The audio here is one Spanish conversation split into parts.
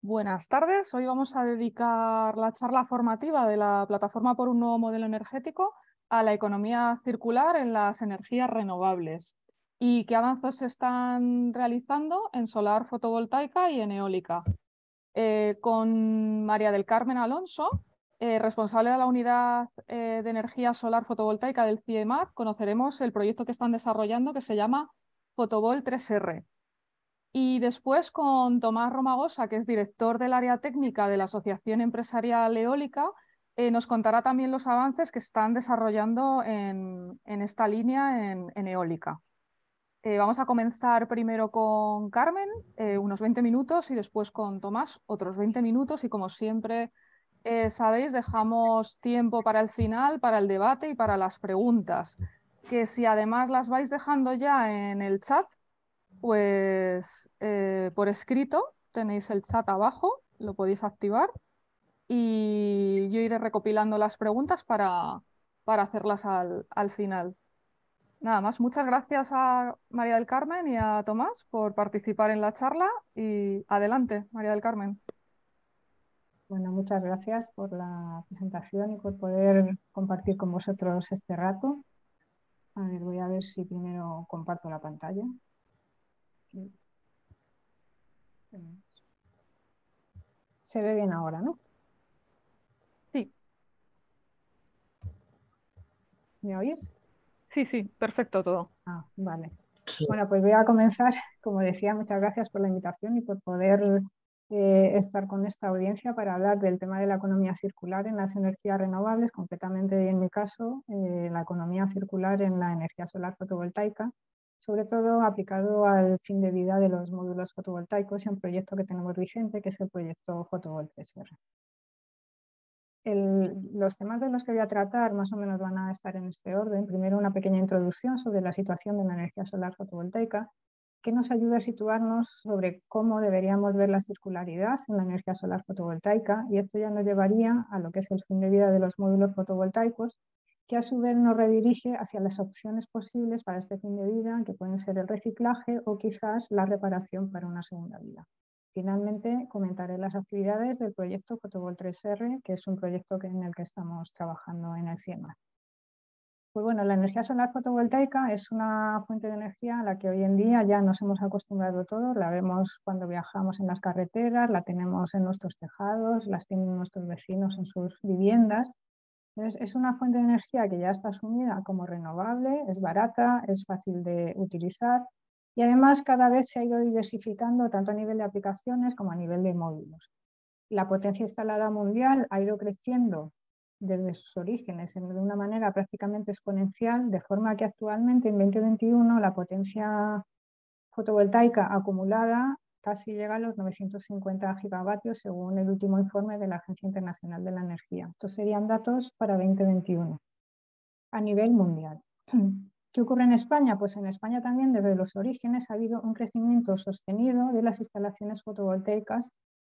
Buenas tardes. Hoy vamos a dedicar la charla formativa de la Plataforma por un Nuevo Modelo Energético a la economía circular en las energías renovables y qué avances se están realizando en solar fotovoltaica y en eólica. Con María del Carmen Alonso, responsable de la unidad de energía solar fotovoltaica del CIEMAT, conoceremos el proyecto que están desarrollando que se llama Fotovol 3R. Y después con Tomás Romagosa, que es director del área técnica de la Asociación Empresarial Eólica, nos contará también los avances que están desarrollando en esta línea en eólica. Vamos a comenzar primero con Carmen, unos 20 minutos, y después con Tomás, otros 20 minutos. Y como siempre sabéis, dejamos tiempo para el final, para el debate y para las preguntas, que si además las vais dejando ya en el chat, pues por escrito tenéis el chat abajo, lo podéis activar y yo iré recopilando las preguntas para hacerlas al final. Nada más, muchas gracias a María del Carmen y a Tomás por participar en la charla y adelante, María del Carmen. Bueno, muchas gracias por la presentación y por poder compartir con vosotros este rato. A ver, voy a ver si primero comparto la pantalla. Sí. Se ve bien ahora, ¿no? Sí, ¿Me oís? sí, sí, perfecto todo. Ah, vale. Bueno, pues voy a comenzar. Como decía, muchas gracias por la invitación y por poder estar con esta audiencia para hablar del tema de la economía circular en las energías renovables, concretamente en mi caso, la economía circular en la energía solar fotovoltaica, sobre todo aplicado al fin de vida de los módulos fotovoltaicos y un proyecto que tenemos vigente, que es el proyecto Fotovol 3R. Los temas de los que voy a tratar más o menos van a estar en este orden. Primero, una pequeña introducción sobre la situación de la energía solar fotovoltaica, que nos ayuda a situarnos sobre cómo deberíamos ver la circularidad en la energía solar fotovoltaica, y esto ya nos llevaría a lo que es el fin de vida de los módulos fotovoltaicos, que a su vez nos redirige hacia las opciones posibles para este fin de vida, que pueden ser el reciclaje o quizás la reparación para una segunda vida. Finalmente, comentaré las actividades del proyecto Fotovol 3R, que es un proyecto en el que estamos trabajando en el CIEMAT. Pues bueno, la energía solar fotovoltaica es una fuente de energía a la que hoy en día ya nos hemos acostumbrado todos. La vemos cuando viajamos en las carreteras, la tenemos en nuestros tejados, las tienen nuestros vecinos en sus viviendas. Entonces, es una fuente de energía que ya está asumida como renovable, es barata, es fácil de utilizar y además cada vez se ha ido diversificando tanto a nivel de aplicaciones como a nivel de módulos. La potencia instalada mundial ha ido creciendo desde sus orígenes de una manera prácticamente exponencial, de forma que actualmente en 2021 la potencia fotovoltaica acumulada casi llega a los 950 gigavatios según el último informe de la Agencia Internacional de la Energía. Estos serían datos para 2021 a nivel mundial. ¿Qué ocurre en España? Pues en España también desde los orígenes ha habido un crecimiento sostenido de las instalaciones fotovoltaicas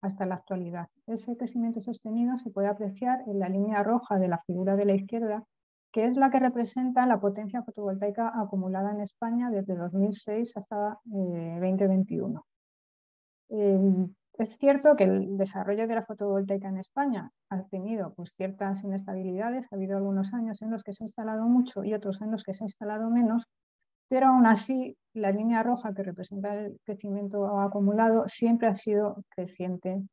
hasta la actualidad. Ese crecimiento sostenido se puede apreciar en la línea roja de la figura de la izquierda, que es la que representa la potencia fotovoltaica acumulada en España desde 2006 hasta 2021. Es cierto que el desarrollo de la fotovoltaica en España ha tenido pues, ciertas inestabilidades. Ha habido algunos años en los que se ha instalado mucho y otros en los que se ha instalado menos, pero aún así la línea roja que representa el crecimiento acumulado siempre ha sido creciente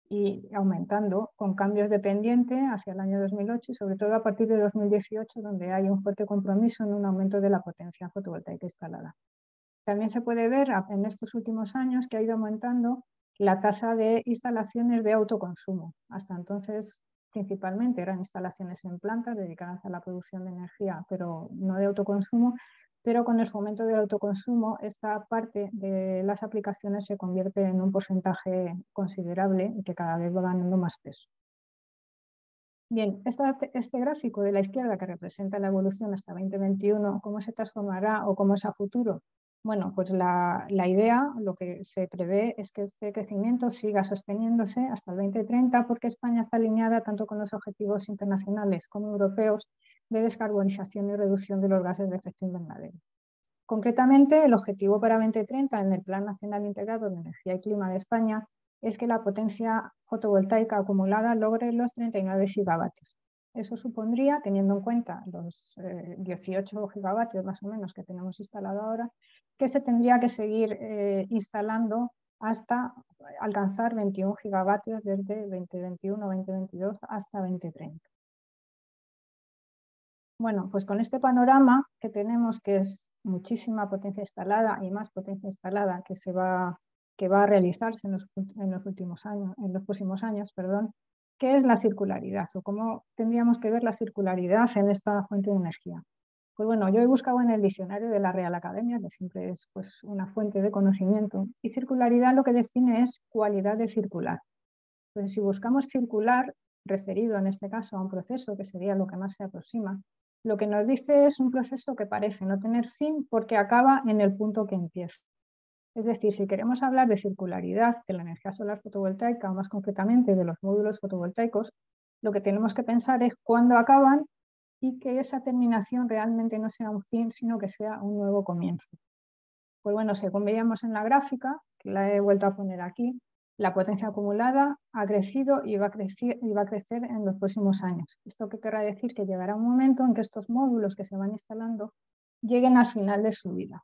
y aumentando, con cambios de pendiente hacia el año 2008 y sobre todo a partir de 2018, donde hay un fuerte compromiso en un aumento de la potencia fotovoltaica instalada. También se puede ver en estos últimos años que ha ido aumentando la tasa de instalaciones de autoconsumo. Hasta entonces, principalmente eran instalaciones en plantas dedicadas a la producción de energía, pero no de autoconsumo. Pero con el fomento del autoconsumo, esta parte de las aplicaciones se convierte en un porcentaje considerable y que cada vez va ganando más peso. Bien, este gráfico de la izquierda que representa la evolución hasta 2021, ¿cómo se transformará o cómo es a futuro? Bueno, pues la idea, lo que se prevé es que este crecimiento siga sosteniéndose hasta el 2030 porque España está alineada tanto con los objetivos internacionales como europeos de descarbonización y reducción de los gases de efecto invernadero. Concretamente, el objetivo para 2030 en el Plan Nacional Integrado de Energía y Clima de España es que la potencia fotovoltaica acumulada logre los 39 gigavatios. Eso supondría, teniendo en cuenta los 18 gigavatios más o menos que tenemos instalado ahora, que se tendría que seguir instalando hasta alcanzar 21 gigavatios desde 2021-2022 hasta 2030. Bueno, pues con este panorama que tenemos, que es muchísima potencia instalada y más potencia instalada que va a realizarse en los próximos años, perdón, ¿qué es la circularidad o cómo tendríamos que ver la circularidad en esta fuente de energía? Pues bueno, yo he buscado en el diccionario de la Real Academia, que siempre es pues, una fuente de conocimiento, y circularidad lo que define es cualidad de circular. Entonces, si buscamos circular, referido en este caso a un proceso que sería lo que más se aproxima, lo que nos dice es un proceso que parece no tener fin porque acaba en el punto que empieza. Es decir, si queremos hablar de circularidad de la energía solar fotovoltaica o más concretamente de los módulos fotovoltaicos, lo que tenemos que pensar es cuándo acaban y que esa terminación realmente no sea un fin, sino que sea un nuevo comienzo. Pues bueno, según veíamos en la gráfica, que la he vuelto a poner aquí, la potencia acumulada ha crecido y va a crecer en los próximos años. ¿Esto qué querrá decir? Que llegará un momento en que estos módulos que se van instalando lleguen al final de su vida.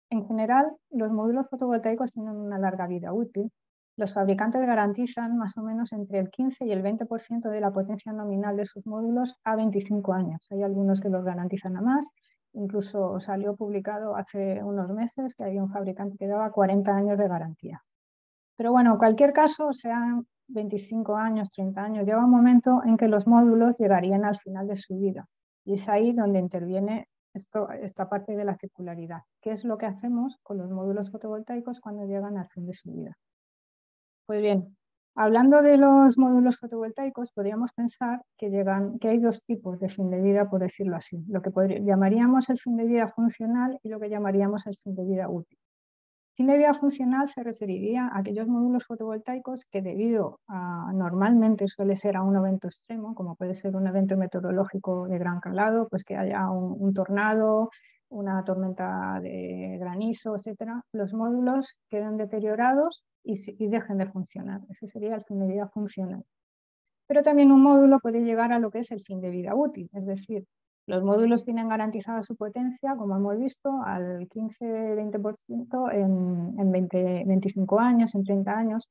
En general, los módulos fotovoltaicos tienen una larga vida útil. Los fabricantes garantizan más o menos entre el 15 y el 20% de la potencia nominal de sus módulos a 25 años. Hay algunos que los garantizan a más. Incluso salió publicado hace unos meses que había un fabricante que daba 40 años de garantía. Pero bueno, en cualquier caso, sean 25 años, 30 años, llega un momento en que los módulos llegarían al final de su vida. Y es ahí donde interviene esta parte de la circularidad. ¿Qué es lo que hacemos con los módulos fotovoltaicos cuando llegan al fin de su vida? Pues bien, hablando de los módulos fotovoltaicos, podríamos pensar que hay dos tipos de fin de vida, por decirlo así. Lo que llamaríamos el fin de vida funcional y lo que llamaríamos el fin de vida útil. Fin de vida funcional se referiría a aquellos módulos fotovoltaicos que debido a normalmente suele ser a un evento extremo, como puede ser un evento meteorológico de gran calado, pues que haya un tornado, una tormenta de granizo, etcétera, los módulos queden deteriorados y dejen de funcionar. Ese sería el fin de vida funcional. Pero también un módulo puede llegar a lo que es el fin de vida útil, es decir, los módulos tienen garantizada su potencia, como hemos visto, al 15-20% en 25 años, en 30 años,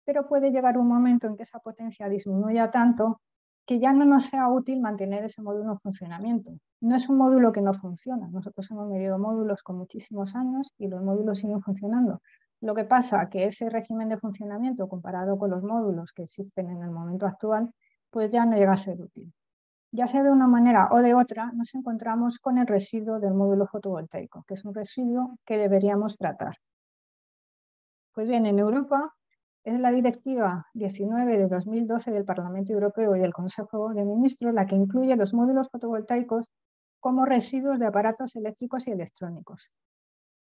pero puede llegar un momento en que esa potencia disminuya tanto que ya no nos sea útil mantener ese módulo en funcionamiento. No es un módulo que no funciona. Nosotros hemos medido módulos con muchísimos años y los módulos siguen funcionando. Lo que pasa es que ese régimen de funcionamiento comparado con los módulos que existen en el momento actual, pues ya no llega a ser útil. Ya sea de una manera o de otra, nos encontramos con el residuo del módulo fotovoltaico, que es un residuo que deberíamos tratar. Pues bien, en Europa es la Directiva 19 de 2012 del Parlamento Europeo y del Consejo de Ministros la que incluye los módulos fotovoltaicos como residuos de aparatos eléctricos y electrónicos.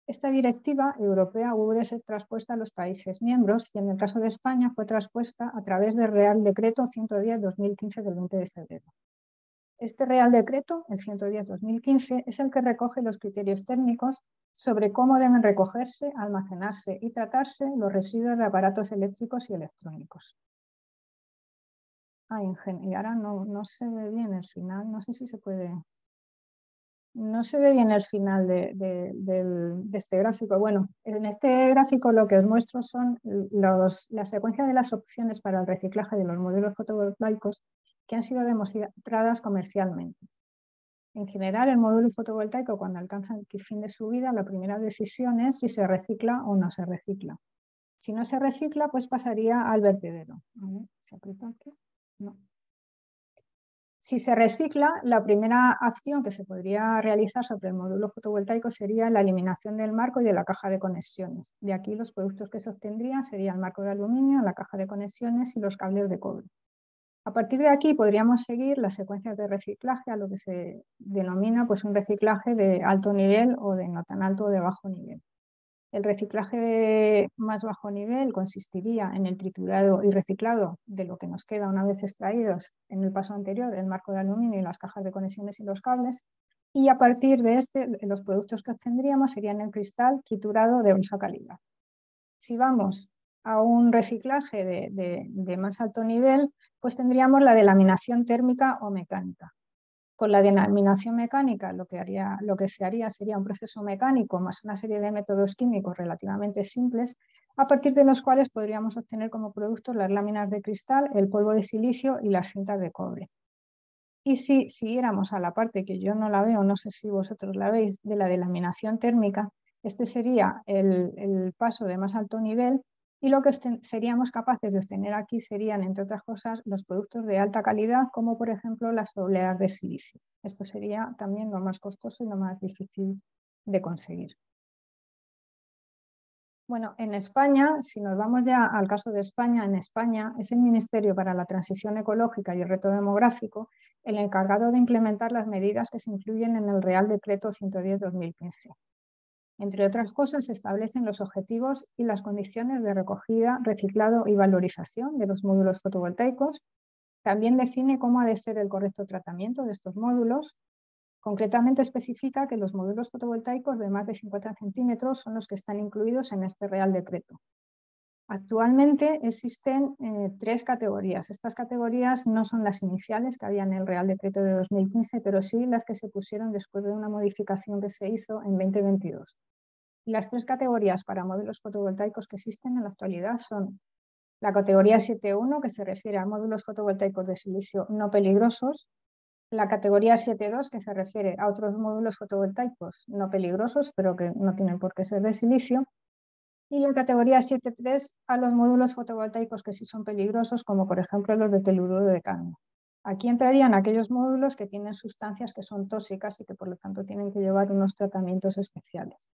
Esta directiva europea hubo de ser traspuesta a los países miembros y en el caso de España fue traspuesta a través del Real Decreto 110-2015 del 20 de febrero. Este Real Decreto, el 110-2015, es el que recoge los criterios técnicos sobre cómo deben recogerse, almacenarse y tratarse los residuos de aparatos eléctricos y electrónicos. Y ahora no se ve bien el final, no sé si se puede... No se ve bien el final de este gráfico. Bueno, en este gráfico lo que os muestro son la secuencia de las opciones para el reciclaje de los módulos fotovoltaicos que han sido demostradas comercialmente. En general, el módulo fotovoltaico, cuando alcanza el fin de su vida, la primera decisión es si se recicla o no se recicla. Si no se recicla, pues pasaría al vertedero. ¿Se aprieta aquí? No. Si se recicla, la primera acción que se podría realizar sobre el módulo fotovoltaico sería la eliminación del marco y de la caja de conexiones. De aquí los productos que se obtendrían serían el marco de aluminio, la caja de conexiones y los cables de cobre. A partir de aquí podríamos seguir las secuencias de reciclaje a lo que se denomina pues, un reciclaje de alto nivel o de no tan alto o de bajo nivel. El reciclaje de más bajo nivel consistiría en el triturado y reciclado de lo que nos queda una vez extraídos en el paso anterior, el marco de aluminio y las cajas de conexiones y los cables, y a partir de los productos que obtendríamos serían el cristal triturado de baja calidad. Si vamos a un reciclaje de más alto nivel, pues tendríamos la delaminación térmica o mecánica. Con la delaminación mecánica lo que se haría sería un proceso mecánico más una serie de métodos químicos relativamente simples, a partir de los cuales podríamos obtener como productos las láminas de cristal, el polvo de silicio y las cintas de cobre. Y si siguiéramos a la parte que yo no la veo, no sé si vosotros la veis, de la delaminación térmica, este sería el paso de más alto nivel, y lo que seríamos capaces de obtener aquí serían, entre otras cosas, los productos de alta calidad, como por ejemplo las obleas de silicio. Esto sería también lo más costoso y lo más difícil de conseguir. Bueno, en España, si nos vamos ya al caso de España, en España es el Ministerio para la Transición Ecológica y el Reto Demográfico el encargado de implementar las medidas que se incluyen en el Real Decreto 110/2015. Entre otras cosas, se establecen los objetivos y las condiciones de recogida, reciclado y valorización de los módulos fotovoltaicos. También define cómo ha de ser el correcto tratamiento de estos módulos. Concretamente especifica que los módulos fotovoltaicos de más de 50 centímetros son los que están incluidos en este Real Decreto. Actualmente existen 3 categorías. Estas categorías no son las iniciales que había en el Real Decreto de 2015, pero sí las que se pusieron después de una modificación que se hizo en 2022. Las 3 categorías para módulos fotovoltaicos que existen en la actualidad son la categoría 7.1, que se refiere a módulos fotovoltaicos de silicio no peligrosos, la categoría 7.2, que se refiere a otros módulos fotovoltaicos no peligrosos, pero que no tienen por qué ser de silicio, y la categoría 7.3 a los módulos fotovoltaicos que sí son peligrosos, como por ejemplo los de telururo de cadmio. Aquí entrarían aquellos módulos que tienen sustancias que son tóxicas y que por lo tanto tienen que llevar unos tratamientos especiales.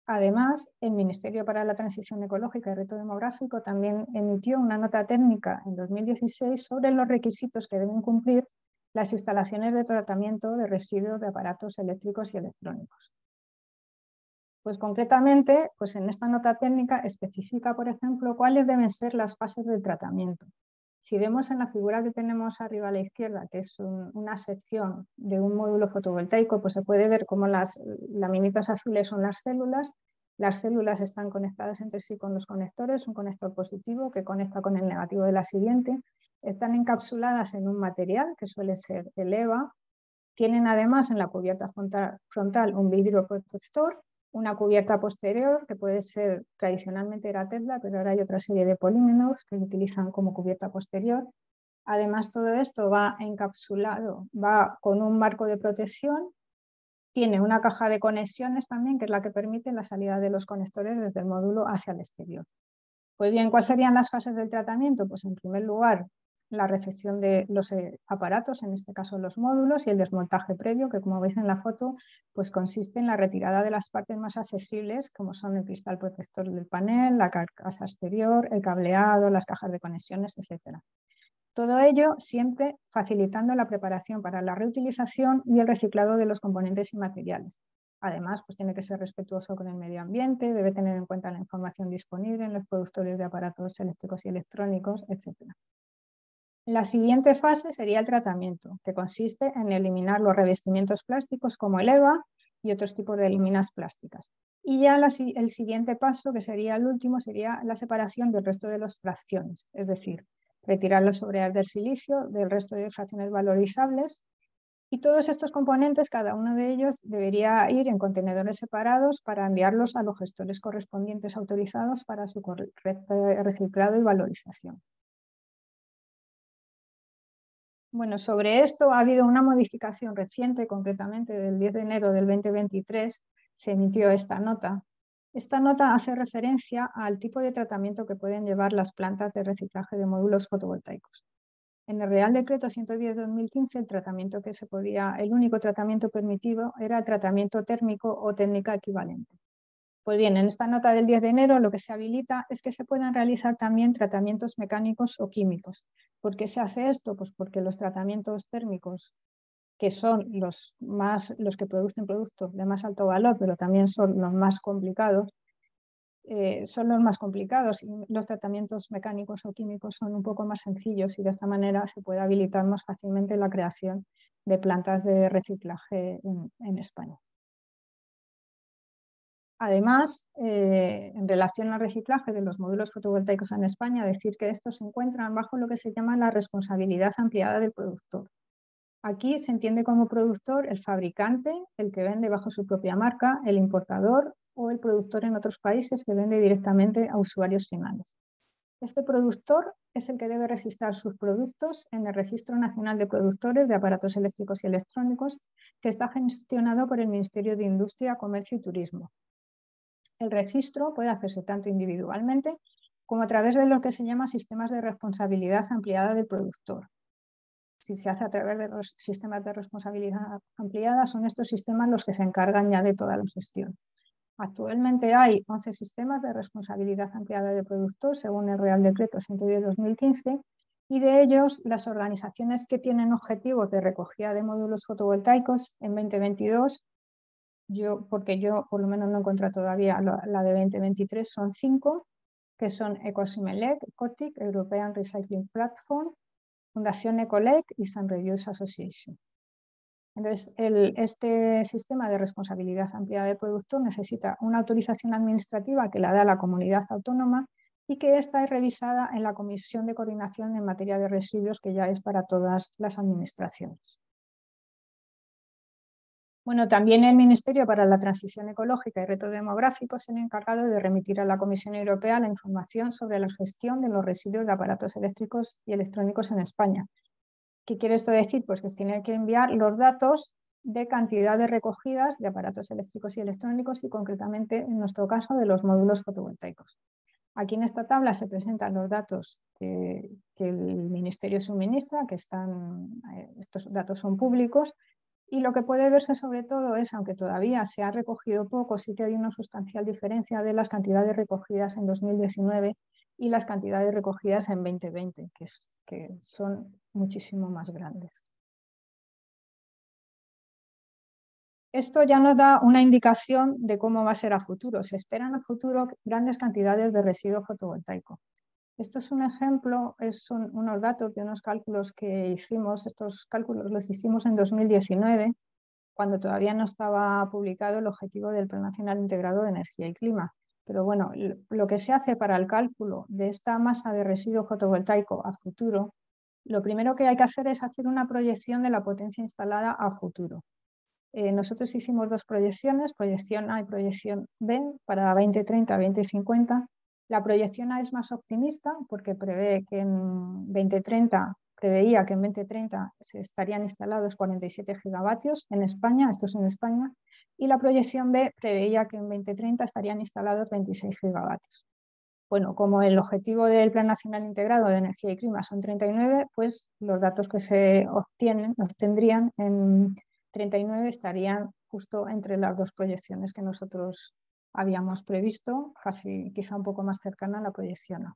Además, el Ministerio para la Transición Ecológica y Reto Demográfico también emitió una nota técnica en 2016 sobre los requisitos que deben cumplir las instalaciones de tratamiento de residuos de aparatos eléctricos y electrónicos. Pues concretamente, pues en esta nota técnica especifica, por ejemplo, cuáles deben ser las fases del tratamiento. Si vemos en la figura que tenemos arriba a la izquierda, que es una sección de un módulo fotovoltaico, pues se puede ver cómo las laminitas azules son las células están conectadas entre sí con los conectores, un conector positivo que conecta con el negativo de la siguiente, están encapsuladas en un material que suele ser el EVA, tienen además en la cubierta frontal un vidrio protector, una cubierta posterior que puede ser, tradicionalmente era Tefla, pero ahora hay otra serie de polímeros que lo utilizan como cubierta posterior. Además, todo esto va encapsulado, va con un marco de protección, tiene una caja de conexiones también, que es la que permite la salida de los conectores desde el módulo hacia el exterior. Pues bien, ¿cuáles serían las fases del tratamiento? Pues en primer lugar, la recepción de los aparatos, en este caso los módulos, y el desmontaje previo, que como veis en la foto, pues consiste en la retirada de las partes más accesibles, como son el cristal protector del panel, la carcasa exterior, el cableado, las cajas de conexiones, etc. Todo ello siempre facilitando la preparación para la reutilización y el reciclado de los componentes y materiales. Además, pues tiene que ser respetuoso con el medio ambiente, debe tener en cuenta la información disponible en los productores de aparatos eléctricos y electrónicos, etc. La siguiente fase sería el tratamiento, que consiste en eliminar los revestimientos plásticos como el EVA y otros tipos de láminas plásticas. Y ya el siguiente paso, que sería el último, sería la separación del resto de las fracciones, es decir, retirar las obleas del silicio del resto de fracciones valorizables. Y todos estos componentes, cada uno de ellos debería ir en contenedores separados para enviarlos a los gestores correspondientes autorizados para su correcto reciclado y valorización. Bueno, sobre esto ha habido una modificación reciente, concretamente del 10 de enero del 2023 se emitió esta nota. Esta nota hace referencia al tipo de tratamiento que pueden llevar las plantas de reciclaje de módulos fotovoltaicos. En el Real Decreto 110/2015 el tratamiento que el único tratamiento permitido era el tratamiento térmico o técnica equivalente. Pues bien, en esta nota del 10 de enero lo que se habilita es que se puedan realizar también tratamientos mecánicos o químicos. ¿Por qué se hace esto? Pues porque los tratamientos térmicos, que son los que producen productos de más alto valor, pero también son los más complicados, y los tratamientos mecánicos o químicos son un poco más sencillos y de esta manera se puede habilitar más fácilmente la creación de plantas de reciclaje en España. Además, en relación al reciclaje de los módulos fotovoltaicos en España, decir que estos se encuentran bajo lo que se llama la responsabilidad ampliada del productor. Aquí se entiende como productor el fabricante, el que vende bajo su propia marca, el importador o el productor en otros países que vende directamente a usuarios finales. Este productor es el que debe registrar sus productos en el Registro Nacional de Productores de Aparatos Eléctricos y Electrónicos, que está gestionado por el Ministerio de Industria, Comercio y Turismo. El registro puede hacerse tanto individualmente como a través de lo que se llama sistemas de responsabilidad ampliada del productor. Si se hace a través de los sistemas de responsabilidad ampliada, son estos sistemas los que se encargan ya de toda la gestión. Actualmente hay 11 sistemas de responsabilidad ampliada del productor, según el Real Decreto 110/2015, y de ellos las organizaciones que tienen objetivos de recogida de módulos fotovoltaicos en 2022, porque yo por lo menos no encuentro todavía la de 2023, son 5, que son Ecosimelec, COTIC, European Recycling Platform, Fundación Ecolec y Sun Reuse Association. Entonces, este sistema de responsabilidad ampliada del productor necesita una autorización administrativa que la da la comunidad autónoma y que esta es revisada en la Comisión de Coordinación en materia de residuos, que ya es para todas las administraciones. Bueno, también el Ministerio para la Transición Ecológica y Reto Demográfico es el encargado de remitir a la Comisión Europea la información sobre la gestión de los residuos de aparatos eléctricos y electrónicos en España. ¿Qué quiere esto decir? Pues que tiene que enviar los datos de cantidad de recogidas de aparatos eléctricos y electrónicos y concretamente, en nuestro caso, de los módulos fotovoltaicos. Aquí en esta tabla se presentan los datos que el Ministerio suministra, estos datos son públicos, y lo que puede verse sobre todo es, aunque todavía se ha recogido poco, sí que hay una sustancial diferencia de las cantidades recogidas en 2019 y las cantidades recogidas en 2020, que son muchísimo más grandes. Esto ya nos da una indicación de cómo va a ser a futuro. Se esperan a futuro grandes cantidades de residuo fotovoltaico. Esto es un ejemplo, son unos datos de unos cálculos que hicimos. Estos cálculos los hicimos en 2019, cuando todavía no estaba publicado el objetivo del Plan Nacional Integrado de Energía y Clima. Pero bueno, lo que se hace para el cálculo de esta masa de residuo fotovoltaico a futuro, lo primero que hay que hacer es hacer una proyección de la potencia instalada a futuro. Nosotros hicimos dos proyecciones, proyección A y proyección B, para 2030-2050. La proyección A es más optimista porque preveía que en 2030 se estarían instalados 47 gigavatios en España, esto es en España, y la proyección B preveía que en 2030 estarían instalados 26 gigavatios. Bueno, como el objetivo del Plan Nacional Integrado de Energía y Clima son 39, pues los datos que se obtendrían en 39 estarían justo entre las dos proyecciones que nosotros habíamos previsto, quizá un poco más cercana a la proyección A.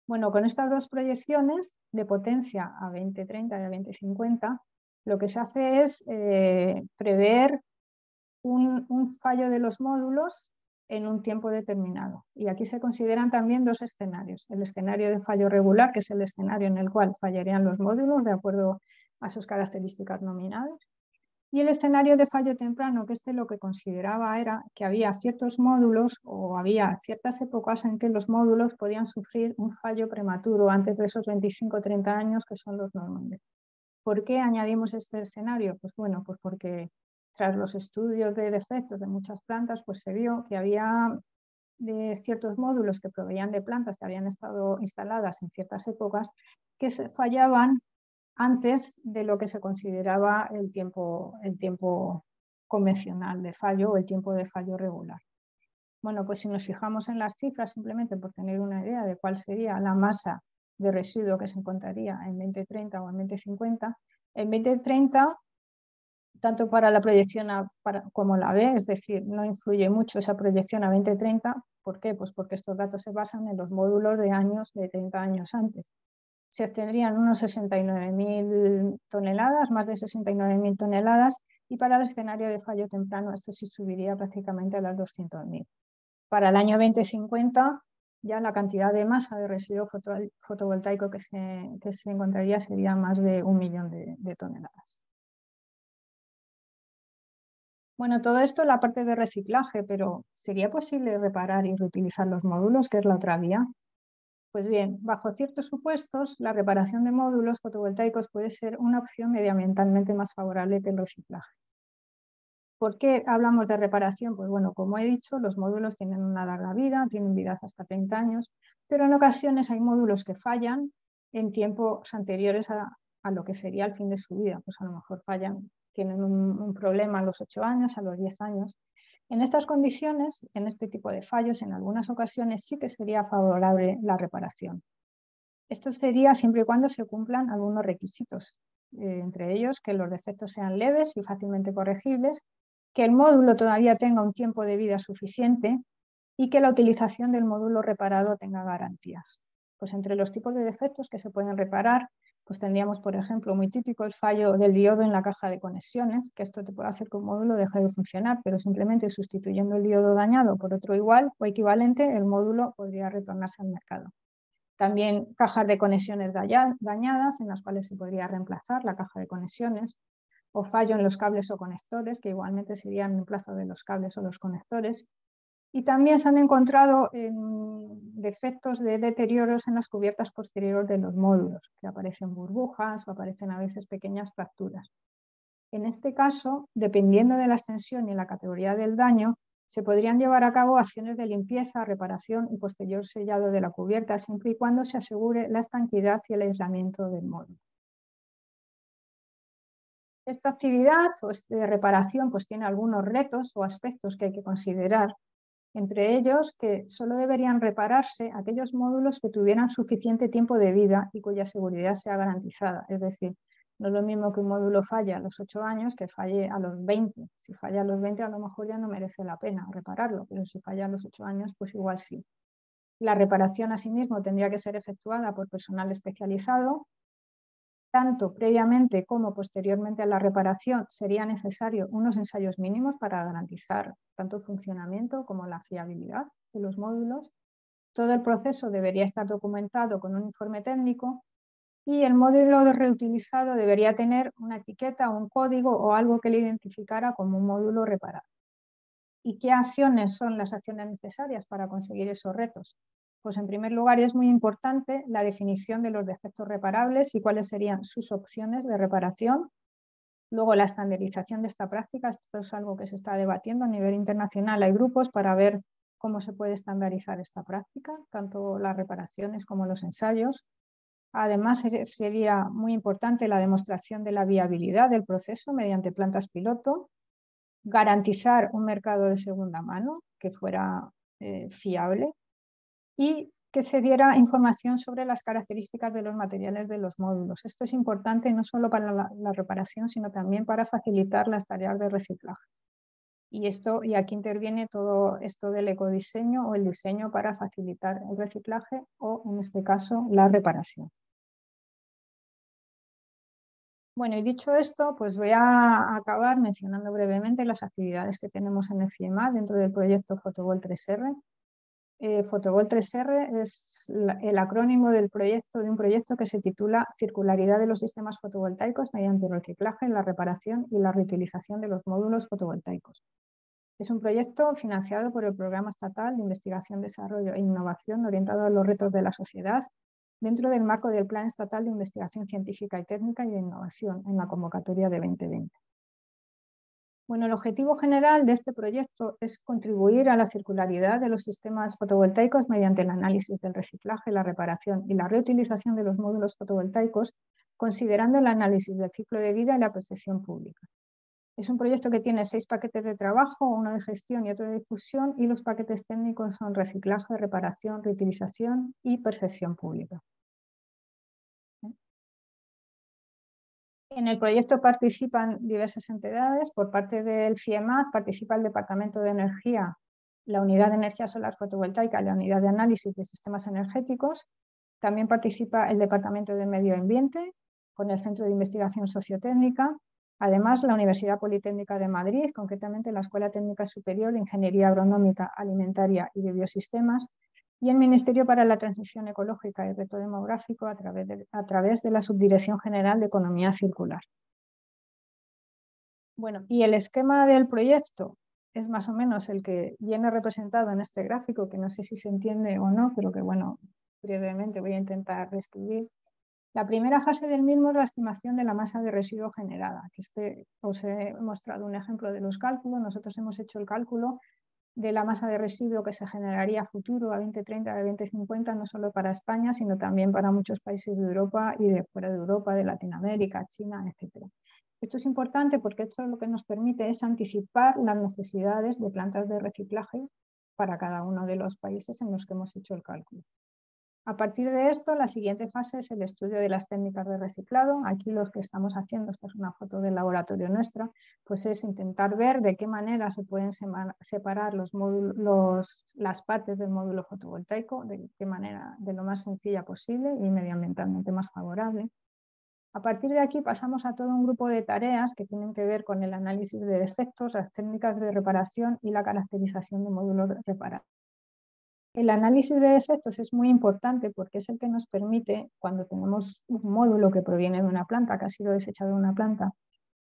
Bueno, con estas dos proyecciones de potencia a 2030 y a 2050, lo que se hace es prever un fallo de los módulos en un tiempo determinado. Y aquí se consideran también dos escenarios. El escenario de fallo regular, que es el escenario en el cual fallarían los módulos de acuerdo a sus características nominales. Y el escenario de fallo temprano, que lo que consideraba era que había ciertos módulos o había ciertas épocas en que los módulos podían sufrir un fallo prematuro antes de esos 25 o 30 años que son los normales. ¿Por qué añadimos este escenario? Pues bueno, pues porque tras los estudios de defectos de muchas plantas, pues se vio que había ciertos módulos que proveían de plantas que habían estado instaladas en ciertas épocas que fallaban antes de lo que se consideraba el tiempo convencional de fallo o el tiempo de fallo regular. Bueno, pues si nos fijamos en las cifras, simplemente por tener una idea de cuál sería la masa de residuo que se encontraría en 2030 o en 2050, en 2030, tanto para la proyección A como la B, es decir, no influye mucho esa proyección a 2030. ¿Por qué? Pues porque estos datos se basan en los módulos de 30 años antes. Se obtendrían unos 69.000 toneladas, más de 69.000 toneladas, y para el escenario de fallo temprano esto sí subiría prácticamente a las 200.000. Para el año 2050 ya la cantidad de masa de residuo fotovoltaico que se encontraría sería más de 1 millón de toneladas. Bueno, todo esto es la parte de reciclaje, pero ¿sería posible reparar y reutilizar los módulos, que es la otra vía? Pues bien, bajo ciertos supuestos, la reparación de módulos fotovoltaicos puede ser una opción medioambientalmente más favorable que el reciclaje. ¿Por qué hablamos de reparación? Pues bueno, como he dicho, los módulos tienen una larga vida, tienen vidas hasta 30 años, pero en ocasiones hay módulos que fallan en tiempos anteriores a lo que sería el fin de su vida. Pues a lo mejor fallan, tienen un problema a los 8 años, a los 10 años. En estas condiciones, en este tipo de fallos, en algunas ocasiones sí que sería favorable la reparación. Esto sería siempre y cuando se cumplan algunos requisitos, entre ellos que los defectos sean leves y fácilmente corregibles, que el módulo todavía tenga un tiempo de vida suficiente y que la utilización del módulo reparado tenga garantías. Pues entre los tipos de defectos que se pueden reparar, pues tendríamos, por ejemplo, muy típico el fallo del diodo en la caja de conexiones, que esto te puede hacer que un módulo deje de funcionar, pero simplemente sustituyendo el diodo dañado por otro igual o equivalente, el módulo podría retornarse al mercado. También cajas de conexiones dañadas en las cuales se podría reemplazar la caja de conexiones, o fallo en los cables o conectores, que igualmente serían reemplazo de los cables o los conectores. Y también se han encontrado defectos de deterioros en las cubiertas posteriores de los módulos, que aparecen burbujas o aparecen a veces pequeñas fracturas. En este caso, dependiendo de la extensión y la categoría del daño, se podrían llevar a cabo acciones de limpieza, reparación y posterior sellado de la cubierta, siempre y cuando se asegure la estanquidad y el aislamiento del módulo. Esta actividad de reparación pues, tiene algunos retos o aspectos que hay que considerar, entre ellos que solo deberían repararse aquellos módulos que tuvieran suficiente tiempo de vida y cuya seguridad sea garantizada. Es decir, no es lo mismo que un módulo falle a los 8 años que falle a los 20. Si falla a los 20 a lo mejor ya no merece la pena repararlo, pero si falla a los 8 años pues igual sí. La reparación asimismo tendría que ser efectuada por personal especializado. Tanto previamente como posteriormente a la reparación sería necesario unos ensayos mínimos para garantizar tanto el funcionamiento como la fiabilidad de los módulos. Todo el proceso debería estar documentado con un informe técnico y el módulo reutilizado debería tener una etiqueta, un código o algo que le identificara como un módulo reparado. ¿Y qué acciones son las acciones necesarias para conseguir esos retos? Pues en primer lugar es muy importante la definición de los defectos reparables y cuáles serían sus opciones de reparación. Luego la estandarización de esta práctica, esto es algo que se está debatiendo a nivel internacional. Hay grupos para ver cómo se puede estandarizar esta práctica, tanto las reparaciones como los ensayos. Además sería muy importante la demostración de la viabilidad del proceso mediante plantas piloto, garantizar un mercado de segunda mano que fuera fiable y que se diera información sobre las características de los materiales de los módulos. Esto es importante no solo para la reparación, sino también para facilitar las tareas de reciclaje. Y aquí interviene todo esto del ecodiseño o el diseño para facilitar el reciclaje o, en este caso, la reparación. Bueno, y dicho esto, pues voy a acabar mencionando brevemente las actividades que tenemos en el FIEMAT dentro del proyecto Fotobol 3R. Fotobol 3R es el acrónimo de un proyecto que se titula Circularidad de los sistemas fotovoltaicos mediante el reciclaje, la reparación y la reutilización de los módulos fotovoltaicos. Es un proyecto financiado por el Programa Estatal de Investigación, Desarrollo e Innovación orientado a los retos de la sociedad dentro del marco del Plan Estatal de Investigación Científica y Técnica y de Innovación en la convocatoria de 2020. Bueno, el objetivo general de este proyecto es contribuir a la circularidad de los sistemas fotovoltaicos mediante el análisis del reciclaje, la reparación y la reutilización de los módulos fotovoltaicos, considerando el análisis del ciclo de vida y la percepción pública. Es un proyecto que tiene 6 paquetes de trabajo, uno de gestión y otro de difusión, y los paquetes técnicos son reciclaje, reparación, reutilización y percepción pública. En el proyecto participan diversas entidades. Por parte del FIEMAT participa el Departamento de Energía, la Unidad de Energía Solar Fotovoltaica y la Unidad de Análisis de Sistemas Energéticos. También participa el Departamento de Medio Ambiente con el Centro de Investigación Sociotécnica. Además, la Universidad Politécnica de Madrid, concretamente la Escuela Técnica Superior de Ingeniería Agronómica, Alimentaria y de Biosistemas, y el Ministerio para la Transición Ecológica y Reto Demográfico a través de la Subdirección General de Economía Circular. Bueno, y el esquema del proyecto es más o menos el que viene representado en este gráfico, que no sé si se entiende o no, pero que bueno, brevemente voy a intentar describir. La primera fase del mismo es la estimación de la masa de residuo generada. Os he mostrado un ejemplo de los cálculos. Nosotros hemos hecho el cálculo de la masa de residuo que se generaría a futuro, a 2030, a 2050, no solo para España, sino también para muchos países de Europa y de fuera de Europa, de Latinoamérica, China, etc. Esto es importante porque esto lo que nos permite es anticipar las necesidades de plantas de reciclaje para cada uno de los países en los que hemos hecho el cálculo. A partir de esto, la siguiente fase es el estudio de las técnicas de reciclado. Aquí lo que estamos haciendo, esta es una foto del laboratorio nuestra, pues es intentar ver de qué manera se pueden separar las partes del módulo fotovoltaico, de qué manera, de lo más sencilla posible y medioambientalmente más favorable. A partir de aquí pasamos a todo un grupo de tareas que tienen que ver con el análisis de defectos, las técnicas de reparación y la caracterización de módulos reparados. El análisis de defectos es muy importante porque es el que nos permite, cuando tenemos un módulo que proviene de una planta, que ha sido desechado de una planta,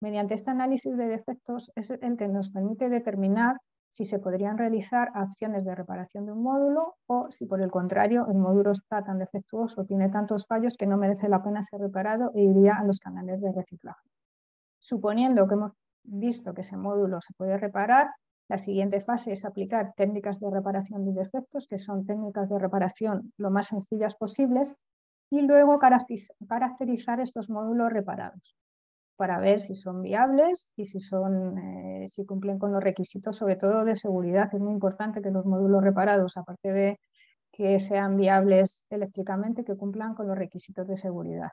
mediante este análisis de defectos es el que nos permite determinar si se podrían realizar acciones de reparación de un módulo o si por el contrario el módulo está tan defectuoso, tiene tantos fallos que no merece la pena ser reparado e iría a los canales de reciclaje. Suponiendo que hemos visto que ese módulo se puede reparar, la siguiente fase es aplicar técnicas de reparación de defectos, que son técnicas de reparación lo más sencillas posibles, y luego caracterizar estos módulos reparados para ver si son viables y si cumplen con los requisitos, sobre todo de seguridad. Es muy importante que los módulos reparados, aparte de que sean viables eléctricamente, que cumplan con los requisitos de seguridad.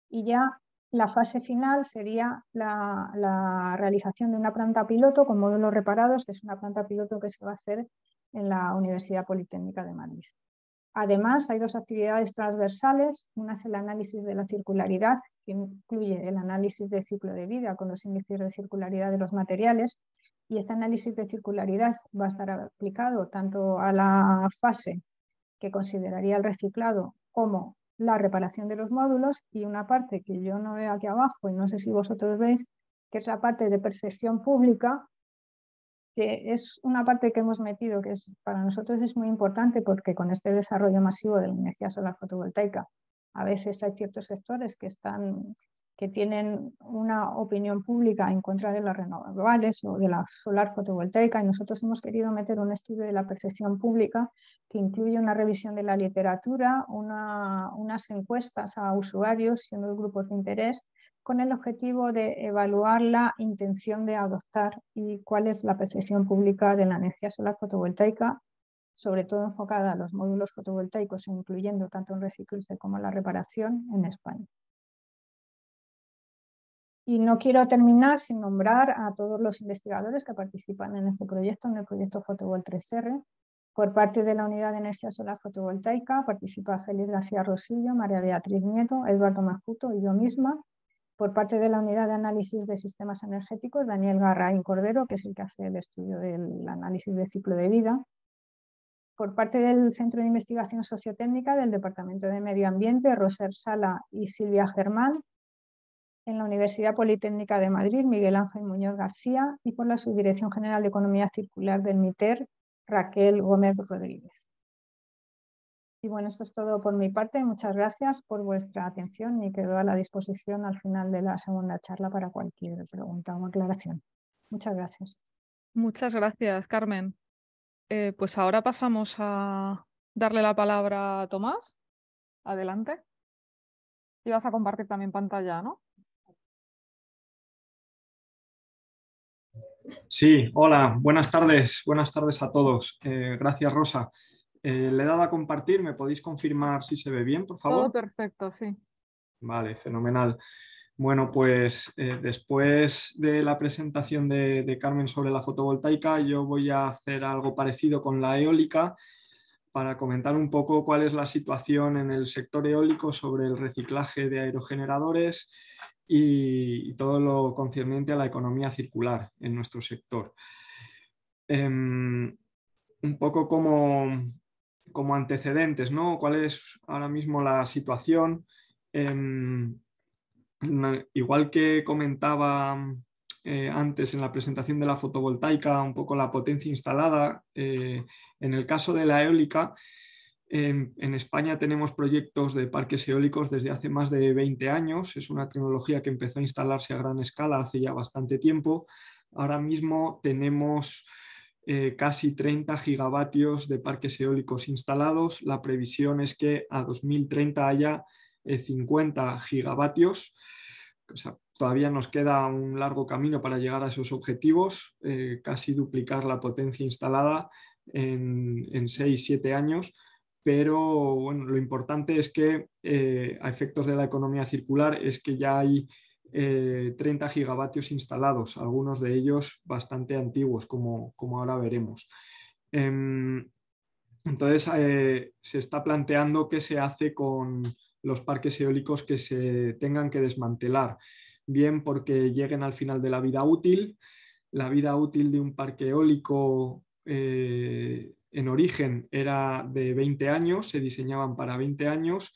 Y ya la fase final sería la realización de una planta piloto con módulos reparados, que es una planta piloto que se va a hacer en la Universidad Politécnica de Madrid. Además, hay dos actividades transversales. Una es el análisis de la circularidad, que incluye el análisis de ciclo de vida con los índices de circularidad de los materiales. Y este análisis de circularidad va a estar aplicado tanto a la fase que consideraría el reciclado como la reparación de los módulos, y una parte que yo no veo aquí abajo y no sé si vosotros veis, que es la parte de percepción pública, que es una parte que hemos metido que para nosotros es muy importante porque con este desarrollo masivo de la energía solar fotovoltaica a veces hay ciertos sectores que tienen una opinión pública en contra de las renovables o de la solar fotovoltaica, y nosotros hemos querido meter un estudio de la percepción pública que incluye una revisión de la literatura, unas encuestas a usuarios y unos grupos de interés con el objetivo de evaluar la intención de adoptar y cuál es la percepción pública de la energía solar fotovoltaica, sobre todo enfocada a los módulos fotovoltaicos, incluyendo tanto el reciclaje como la reparación en España. Y no quiero terminar sin nombrar a todos los investigadores que participan en este proyecto, en el proyecto Fotovol 3R. Por parte de la Unidad de Energía Solar Fotovoltaica participa Félix García Rosillo, María Beatriz Nieto, Eduardo Masputo y yo misma. Por parte de la Unidad de Análisis de Sistemas Energéticos, Daniel Garraín Cordero, que es el que hace el estudio del análisis de ciclo de vida. Por parte del Centro de Investigación Sociotécnica del Departamento de Medio Ambiente, Roser Sala y Silvia Germán. En la Universidad Politécnica de Madrid, Miguel Ángel Muñoz García. Y por la Subdirección General de Economía Circular del MITER, Raquel Gómez Rodríguez. Y bueno, esto es todo por mi parte. Muchas gracias por vuestra atención y quedo a la disposición al final de la segunda charla para cualquier pregunta o aclaración. Muchas gracias. Muchas gracias, Carmen. Pues ahora pasamos a darle la palabra a Tomás. Adelante. Y vas a compartir también pantalla, ¿no? Sí, hola, buenas tardes a todos. Gracias, Rosa. Le he dado a compartir, ¿me podéis confirmar si se ve bien, por favor? Todo perfecto, sí. Vale, fenomenal. Bueno, pues después de la presentación de Carmen sobre la fotovoltaica, yo voy a hacer algo parecido con la eólica para comentar un poco cuál es la situación en el sector eólico sobre el reciclaje de aerogeneradores y todo lo concerniente a la economía circular en nuestro sector. Un poco como antecedentes, ¿no? ¿Cuál es ahora mismo la situación? Igual que comentaba antes en la presentación de la fotovoltaica un poco la potencia instalada. En el caso de la eólica, en España tenemos proyectos de parques eólicos desde hace más de 20 años. Es una tecnología que empezó a instalarse a gran escala hace ya bastante tiempo. Ahora mismo tenemos casi 30 gigavatios de parques eólicos instalados. La previsión es que a 2030 haya 50 gigavatios. O sea, todavía nos queda un largo camino para llegar a esos objetivos, casi duplicar la potencia instalada en 6-7 años. Pero bueno, lo importante es que a efectos de la economía circular es que ya hay 30 gigavatios instalados, algunos de ellos bastante antiguos, como ahora veremos. Entonces se está planteando qué se hace con los parques eólicos que se tengan que desmantelar, bien porque lleguen al final de la vida útil. La vida útil de un parque eólico en origen era de 20 años, se diseñaban para 20 años.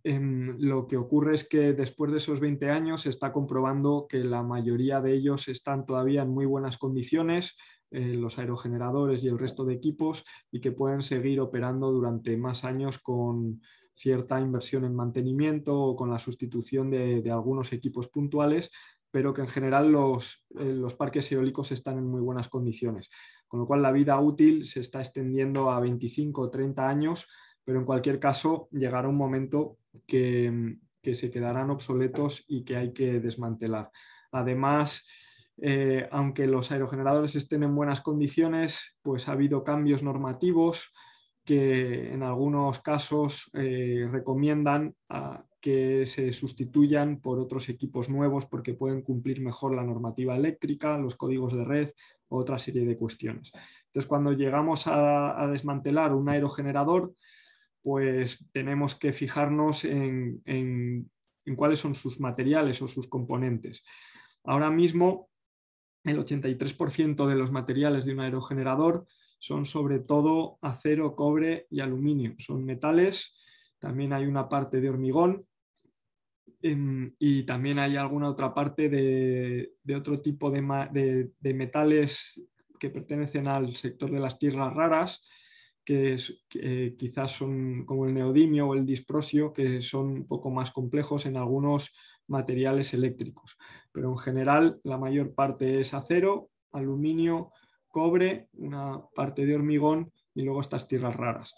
Lo que ocurre es que después de esos 20 años se está comprobando que la mayoría de ellos están todavía en muy buenas condiciones, los aerogeneradores y el resto de equipos, y que pueden seguir operando durante más años con cierta inversión en mantenimiento o con la sustitución de algunos equipos puntuales, pero que en general los parques eólicos están en muy buenas condiciones. Con lo cual la vida útil se está extendiendo a 25 o 30 años, pero en cualquier caso llegará un momento que se quedarán obsoletos y que hay que desmantelar. Además, aunque los aerogeneradores estén en buenas condiciones, pues ha habido cambios normativos que en algunos casos recomiendan que se sustituyan por otros equipos nuevos porque pueden cumplir mejor la normativa eléctrica, los códigos de red o otra serie de cuestiones. Entonces, cuando llegamos a desmantelar un aerogenerador, pues tenemos que fijarnos en cuáles son sus materiales o sus componentes. Ahora mismo, el 83% de los materiales de un aerogenerador son sobre todo acero, cobre y aluminio. Son metales, también hay una parte de hormigón y también hay alguna otra parte de otro tipo de metales que pertenecen al sector de las tierras raras, que quizás son como el neodimio o el disprosio, que son un poco más complejos en algunos materiales eléctricos. Pero en general la mayor parte es acero, aluminio, cobre, una parte de hormigón y luego estas tierras raras,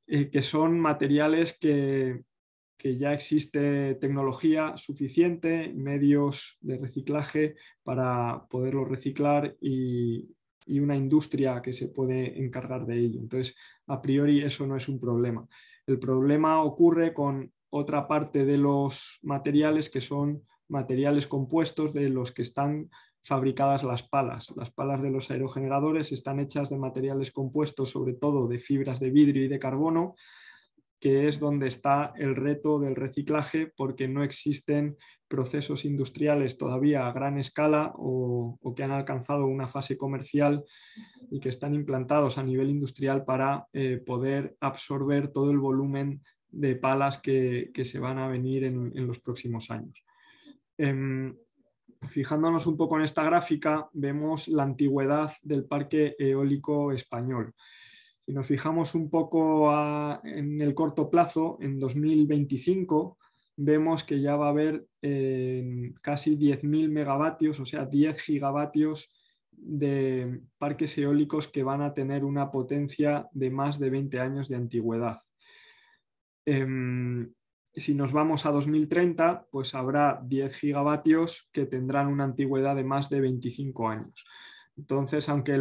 que son materiales que ya existe tecnología suficiente, medios de reciclaje para poderlo reciclar y una industria que se puede encargar de ello. Entonces, a priori eso no es un problema. El problema ocurre con otra parte de los materiales que son materiales compuestos de los que están fabricadas las palas. Las palas de los aerogeneradores están hechas de materiales compuestos sobre todo de fibras de vidrio y de carbono, que es donde está el reto del reciclaje porque no existen procesos industriales todavía a gran escala o que han alcanzado una fase comercial y que están implantados a nivel industrial para poder absorber todo el volumen de palas que se van a venir en los próximos años. Fijándonos un poco en esta gráfica, vemos la antigüedad del parque eólico español. Si nos fijamos un poco en el corto plazo, en 2025, vemos que ya va a haber casi 10.000 megavatios, o sea, 10 gigavatios de parques eólicos que van a tener una potencia de más de 20 años de antigüedad. Si nos vamos a 2030, pues habrá 10 gigavatios que tendrán una antigüedad de más de 25 años. Entonces, aunque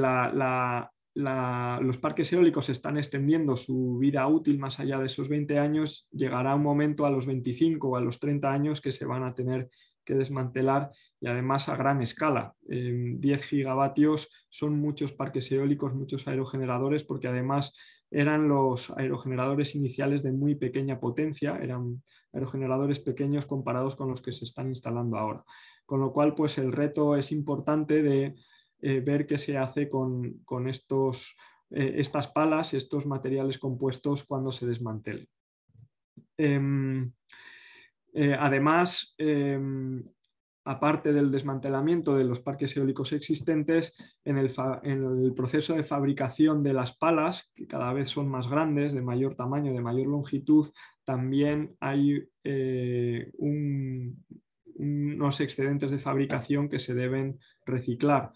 los parques eólicos están extendiendo su vida útil más allá de esos 20 años, llegará un momento a los 25 o a los 30 años que se van a tener que desmantelar y además a gran escala. 10 gigavatios son muchos parques eólicos, muchos aerogeneradores, porque además eran los aerogeneradores iniciales de muy pequeña potencia, eran aerogeneradores pequeños comparados con los que se están instalando ahora. Con lo cual, pues el reto es importante de ver qué se hace con estas palas, estos materiales compuestos cuando se desmantelen. Además, aparte del desmantelamiento de los parques eólicos existentes, en el proceso de fabricación de las palas, que cada vez son más grandes, de mayor tamaño, de mayor longitud, también hay unos excedentes de fabricación que se deben reciclar.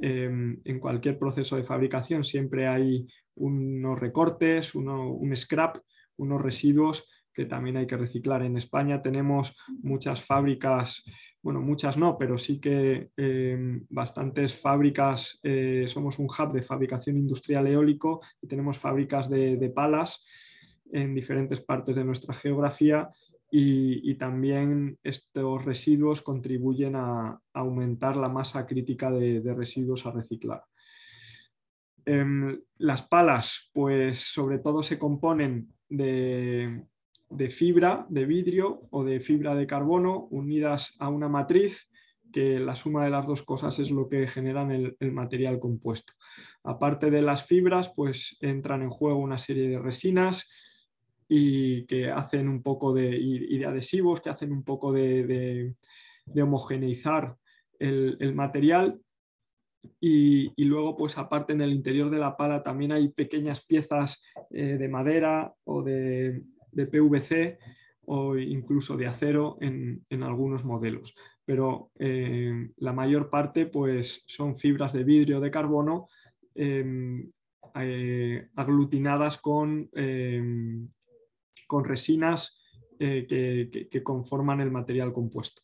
En cualquier proceso de fabricación siempre hay unos recortes, un scrap, unos residuos que también hay que reciclar. En España tenemos muchas fábricas, bueno, muchas no, pero sí que bastantes fábricas, somos un hub de fabricación industrial eólico y tenemos fábricas de palas en diferentes partes de nuestra geografía y también estos residuos contribuyen a aumentar la masa crítica de residuos a reciclar. Las palas, pues sobre todo se componen de fibra de vidrio o de fibra de carbono unidas a una matriz, que la suma de las dos cosas es lo que generan el material compuesto. Aparte de las fibras, pues entran en juego una serie de resinas y que hacen un poco de adhesivos que hacen un poco de homogeneizar el material. Y luego, pues aparte en el interior de la pala también hay pequeñas piezas de madera o de PVC o incluso de acero en algunos modelos. Pero la mayor parte pues son fibras de vidrio o de carbono aglutinadas con resinas que conforman el material compuesto.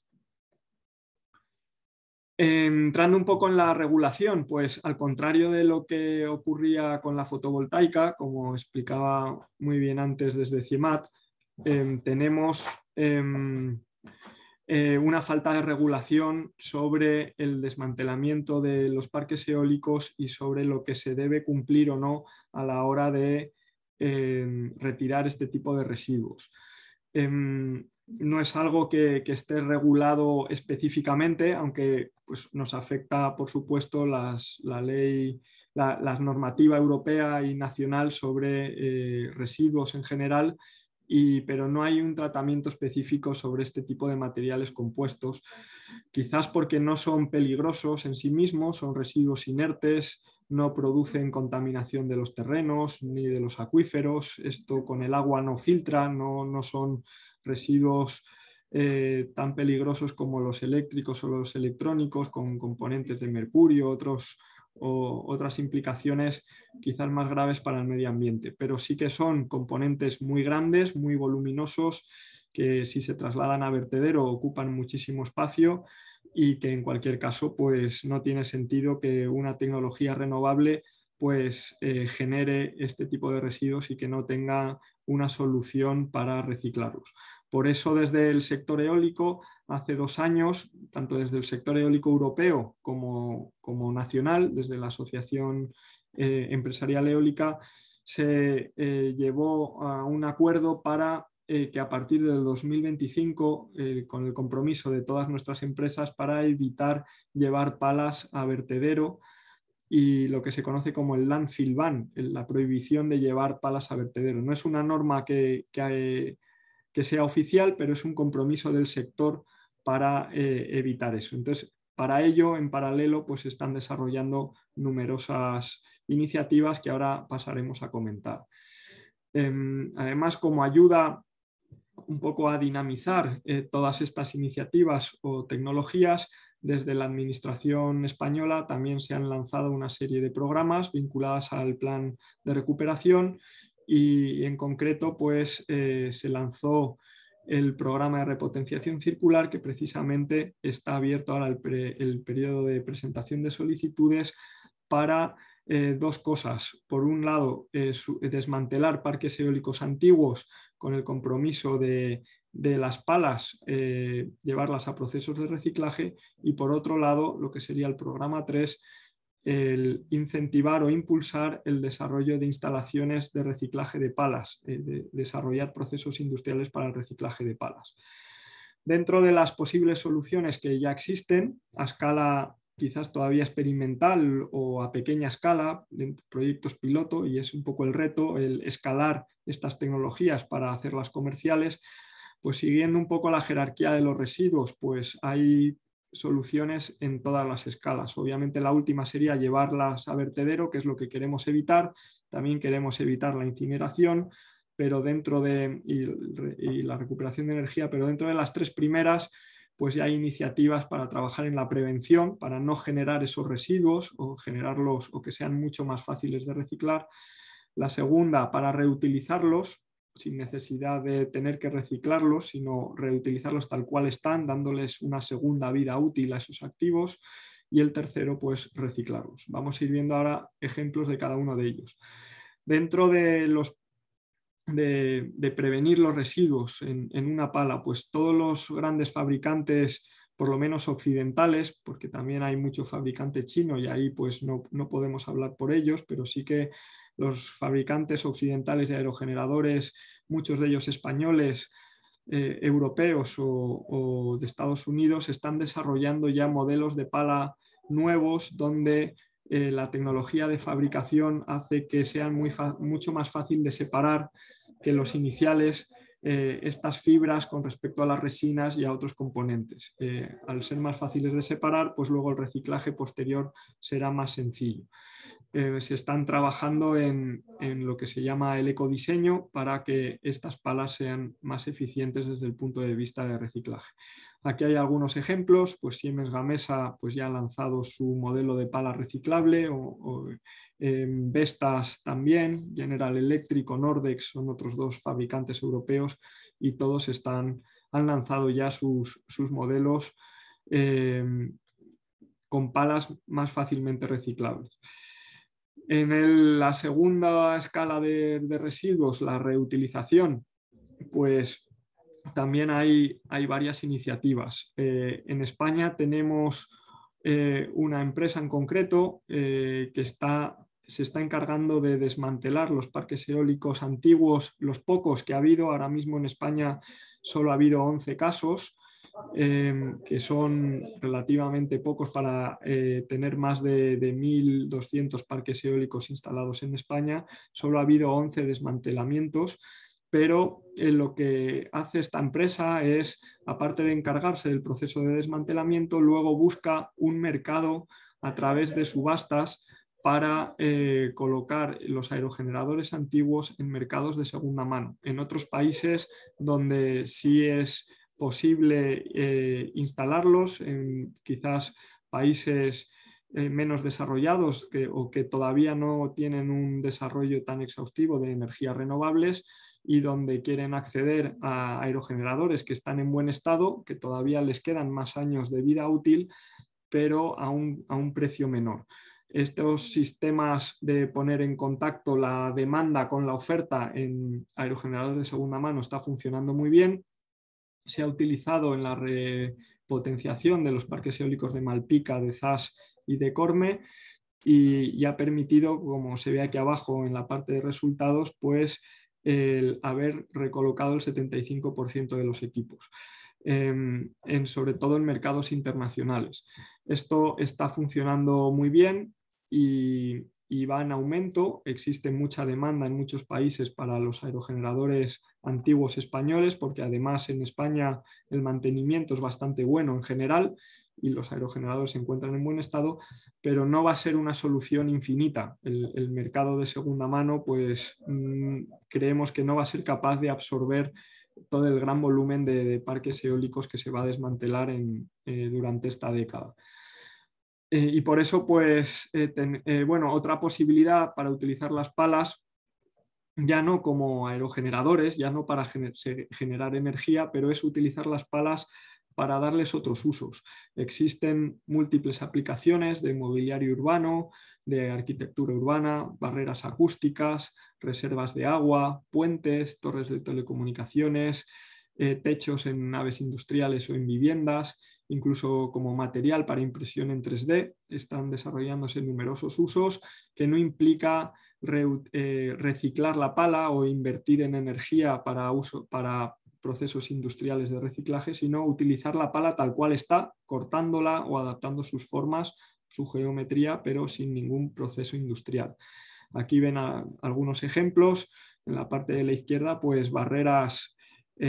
Entrando un poco en la regulación, pues al contrario de lo que ocurría con la fotovoltaica, como explicaba muy bien antes desde CIEMAT, tenemos una falta de regulación sobre el desmantelamiento de los parques eólicos y sobre lo que se debe cumplir o no a la hora de retirar este tipo de residuos. No es algo que esté regulado específicamente, aunque pues, nos afecta, por supuesto, la normativa europea y nacional sobre residuos en general, pero no hay un tratamiento específico sobre este tipo de materiales compuestos, quizás porque no son peligrosos en sí mismos, son residuos inertes, no producen contaminación de los terrenos ni de los acuíferos, esto con el agua no filtra, no son residuos tan peligrosos como los eléctricos o los electrónicos con componentes de mercurio, otras implicaciones quizás más graves para el medio ambiente, pero sí que son componentes muy grandes, muy voluminosos, que si se trasladan a vertedero ocupan muchísimo espacio y que en cualquier caso pues no tiene sentido que una tecnología renovable pues genere este tipo de residuos y que no tenga una solución para reciclarlos. Por eso desde el sector eólico, hace 2 años, tanto desde el sector eólico europeo como nacional, desde la Asociación Empresarial Eólica, se llevó a un acuerdo para que a partir del 2025, con el compromiso de todas nuestras empresas para evitar llevar palas a vertedero y lo que se conoce como el landfill ban, la prohibición de llevar palas a vertedero. No es una norma que sea oficial, pero es un compromiso del sector para evitar eso. Entonces, para ello, en paralelo, pues están desarrollando numerosas iniciativas que ahora pasaremos a comentar. Además, como ayuda un poco a dinamizar todas estas iniciativas o tecnologías, desde la Administración española también se han lanzado una serie de programas vinculados al plan de recuperación y en concreto pues, se lanzó el programa de repotenciación circular, que precisamente está abierto ahora el periodo de presentación de solicitudes para 2 cosas. Por un lado, desmantelar parques eólicos antiguos con el compromiso de las palas, llevarlas a procesos de reciclaje, y por otro lado, lo que sería el programa 3, el incentivar o impulsar el desarrollo de instalaciones de reciclaje de palas, desarrollar procesos industriales para el reciclaje de palas. Dentro de las posibles soluciones que ya existen, a escala quizás todavía experimental o a pequeña escala, de proyectos piloto, y es un poco el reto, el escalar estas tecnologías para hacerlas comerciales, pues siguiendo un poco la jerarquía de los residuos, pues hay soluciones en todas las escalas. Obviamente la última sería llevarlas a vertedero, que es lo que queremos evitar. También queremos evitar la incineración, pero dentro de y la recuperación de energía, pero dentro de las tres primeras pues ya hay iniciativas para trabajar en la prevención, para no generar esos residuos o generarlos o que sean mucho más fáciles de reciclar. La segunda, para reutilizarlos sin necesidad de tener que reciclarlos, sino reutilizarlos tal cual están, dándoles una segunda vida útil a esos activos. Y el tercero, pues reciclarlos. Vamos a ir viendo ahora ejemplos de cada uno de ellos. Dentro de los de prevenir los residuos en una pala, pues todos los grandes fabricantes, por lo menos occidentales, porque también hay mucho fabricante chino y ahí pues no podemos hablar por ellos, pero sí que los fabricantes occidentales de aerogeneradores, muchos de ellos españoles, europeos o de Estados Unidos, están desarrollando ya modelos de pala nuevos donde la tecnología de fabricación hace que sean mucho más fácil de separar que los iniciales estas fibras con respecto a las resinas y a otros componentes. Al ser más fáciles de separar, pues luego el reciclaje posterior será más sencillo. Se están trabajando en lo que se llama el ecodiseño para que estas palas sean más eficientes desde el punto de vista de reciclaje. Aquí hay algunos ejemplos, pues Siemens Gamesa pues ya ha lanzado su modelo de pala reciclable, Vestas también, General Electric o Nordex son otros dos fabricantes europeos y todos han lanzado ya sus modelos con palas más fácilmente reciclables. En la segunda escala de residuos, la reutilización, pues también hay varias iniciativas. En España tenemos una empresa en concreto que se está encargando de desmantelar los parques eólicos antiguos, los pocos que ha habido. Ahora mismo en España solo ha habido 11 casos, que son relativamente pocos para tener más de 1.200 parques eólicos instalados en España. Solo ha habido 11 desmantelamientos, pero lo que hace esta empresa es, aparte de encargarse del proceso de desmantelamiento, luego busca un mercado a través de subastas para colocar los aerogeneradores antiguos en mercados de segunda mano. En otros países donde sí es posible instalarlos, en quizás países menos desarrollados o que todavía no tienen un desarrollo tan exhaustivo de energías renovables y donde quieren acceder a aerogeneradores que están en buen estado, que todavía les quedan más años de vida útil, pero a un precio menor. Estos sistemas de poner en contacto la demanda con la oferta en aerogeneradores de segunda mano está funcionando muy bien. Se ha utilizado en la repotenciación de los parques eólicos de Malpica, de Zas y de Corme y ha permitido, como se ve aquí abajo en la parte de resultados, pues el haber recolocado el 75% de los equipos, sobre todo en mercados internacionales. Esto está funcionando muy bien y va en aumento. Existe mucha demanda en muchos países para los aerogeneradores antiguos españoles, porque además en España el mantenimiento es bastante bueno en general y los aerogeneradores se encuentran en buen estado, pero no va a ser una solución infinita. El mercado de segunda mano, pues creemos que no va a ser capaz de absorber todo el gran volumen de parques eólicos que se va a desmantelar durante esta década. Y por eso, pues, bueno, otra posibilidad para utilizar las palas, ya no como aerogeneradores, ya no para generar energía, pero es utilizar las palas para darles otros usos. Existen múltiples aplicaciones de mobiliario urbano, de arquitectura urbana, barreras acústicas, reservas de agua, puentes, torres de telecomunicaciones, techos en naves industriales o en viviendas, incluso como material para impresión en 3D. Están desarrollándose numerosos usos que no implica reciclar la pala o invertir en energía para procesos industriales de reciclaje, sino utilizar la pala tal cual está, cortándola o adaptando sus formas, su geometría, pero sin ningún proceso industrial. Aquí ven algunos ejemplos. En la parte de la izquierda, pues barreras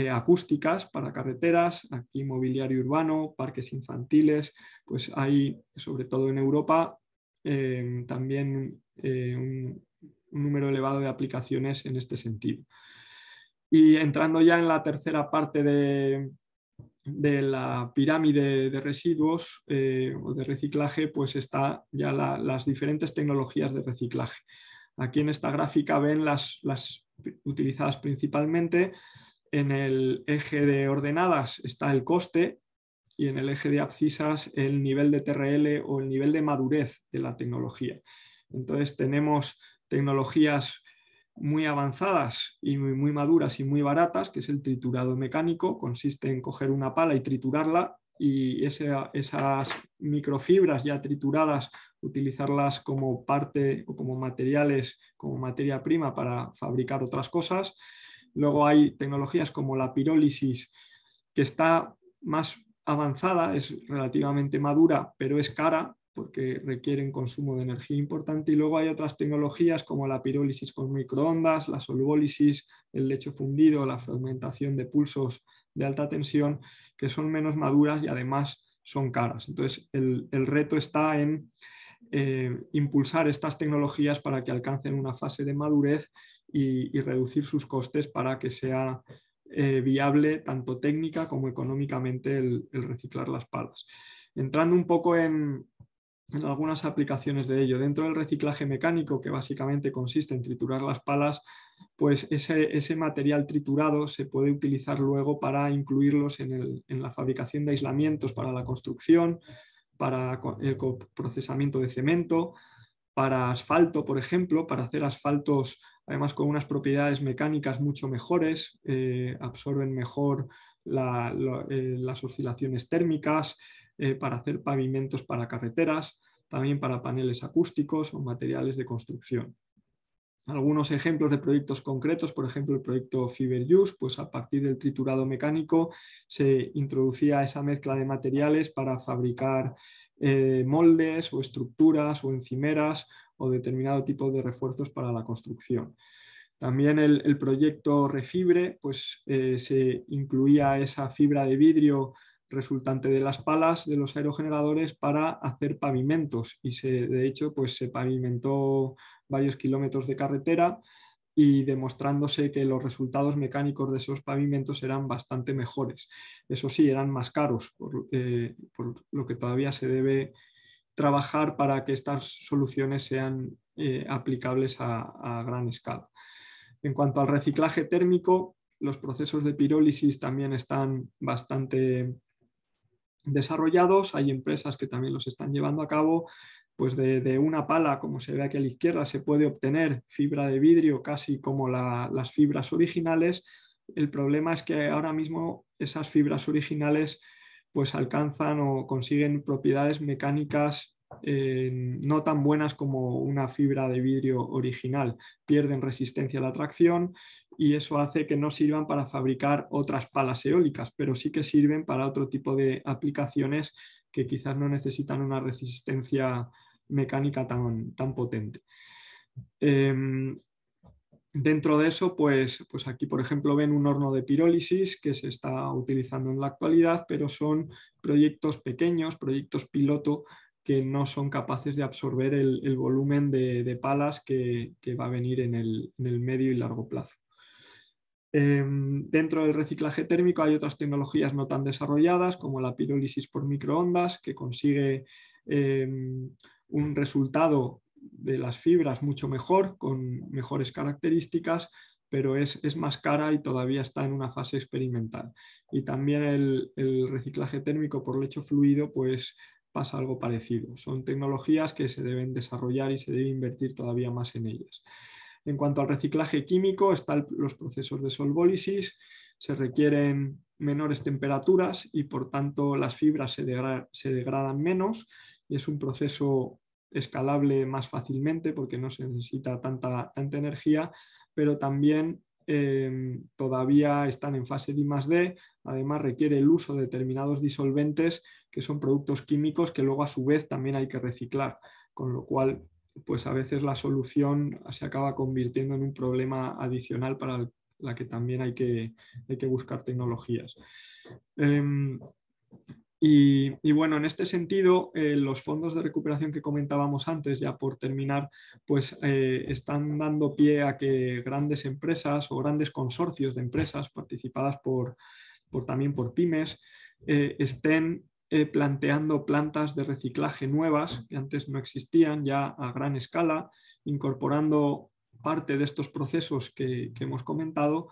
acústicas para carreteras, aquí mobiliario urbano, parques infantiles, pues hay, sobre todo en Europa, también un número elevado de aplicaciones en este sentido. Y entrando ya en la tercera parte de la pirámide de residuos o de reciclaje, pues está ya las diferentes tecnologías de reciclaje. Aquí en esta gráfica ven las utilizadas principalmente. En el eje de ordenadas está el coste y en el eje de abscisas el nivel de TRL o el nivel de madurez de la tecnología. Entonces tenemos tecnologías muy avanzadas y muy maduras y muy baratas, que es el triturado mecánico. Consiste en coger una pala y triturarla y esas microfibras ya trituradas utilizarlas como parte o como materiales, como materia prima para fabricar otras cosas. Luego hay tecnologías como la pirólisis, que está más avanzada, es relativamente madura, pero es cara porque requieren consumo de energía importante. Y luego hay otras tecnologías como la pirólisis con microondas, la solvólisis, el lecho fundido, la fragmentación de pulsos de alta tensión, que son menos maduras y además son caras. Entonces el reto está en impulsar estas tecnologías para que alcancen una fase de madurez y reducir sus costes para que sea viable tanto técnica como económicamente el reciclar las palas. Entrando un poco en algunas aplicaciones de ello. Dentro del reciclaje mecánico, que básicamente consiste en triturar las palas, pues ese material triturado se puede utilizar luego para incluirlos en la fabricación de aislamientos para la construcción, para el procesamiento de cemento, para asfalto, por ejemplo, para hacer asfaltos además con unas propiedades mecánicas mucho mejores, absorben mejor las oscilaciones térmicas, para hacer pavimentos para carreteras, también para paneles acústicos o materiales de construcción. Algunos ejemplos de proyectos concretos, por ejemplo el proyecto Fiber Use, pues a partir del triturado mecánico se introducía esa mezcla de materiales para fabricar moldes o estructuras o encimeras o determinado tipo de refuerzos para la construcción. También el proyecto Refibre, pues se incluía esa fibra de vidrio resultante de las palas de los aerogeneradores para hacer pavimentos y de hecho pues se pavimentó varios kilómetros de carretera y demostrándose que los resultados mecánicos de esos pavimentos eran bastante mejores. Eso sí, eran más caros, por lo que todavía se debe trabajar para que estas soluciones sean aplicables a gran escala. En cuanto al reciclaje térmico, los procesos de pirólisis también están bastante desarrollados. Hay empresas que también los están llevando a cabo. Pues de una pala, como se ve aquí a la izquierda, se puede obtener fibra de vidrio casi como las fibras originales. El problema es que ahora mismo esas fibras originales pues alcanzan o consiguen propiedades mecánicas no tan buenas como una fibra de vidrio original. Pierden resistencia a la tracción y eso hace que no sirvan para fabricar otras palas eólicas, pero sí que sirven para otro tipo de aplicaciones que quizás no necesitan una resistencia mecánica tan potente. Dentro de eso, pues aquí, por ejemplo, ven un horno de pirólisis que se está utilizando en la actualidad, pero son proyectos pequeños, proyectos piloto, que no son capaces de absorber el volumen de palas que va a venir en el medio y largo plazo. Dentro del reciclaje térmico hay otras tecnologías no tan desarrolladas, como la pirólisis por microondas, que consigue un resultado de las fibras mucho mejor, con mejores características, pero es más cara y todavía está en una fase experimental. Y también el reciclaje térmico por lecho fluido, pues pasa algo parecido. Son tecnologías que se deben desarrollar y se debe invertir todavía más en ellas. En cuanto al reciclaje químico, están los procesos de solvólisis, se requieren menores temperaturas y por tanto las fibras se degradan menos y es un proceso escalable más fácilmente porque no se necesita tanta energía, pero también todavía están en fase de I+D, además requiere el uso de determinados disolventes que son productos químicos que luego a su vez también hay que reciclar, con lo cual pues a veces la solución se acaba convirtiendo en un problema adicional para la que también hay que buscar tecnologías. Y bueno, en este sentido, los fondos de recuperación que comentábamos antes, ya por terminar, pues están dando pie a que grandes empresas o grandes consorcios de empresas participadas también por pymes estén planteando plantas de reciclaje nuevas que antes no existían ya a gran escala, incorporando parte de estos procesos que hemos comentado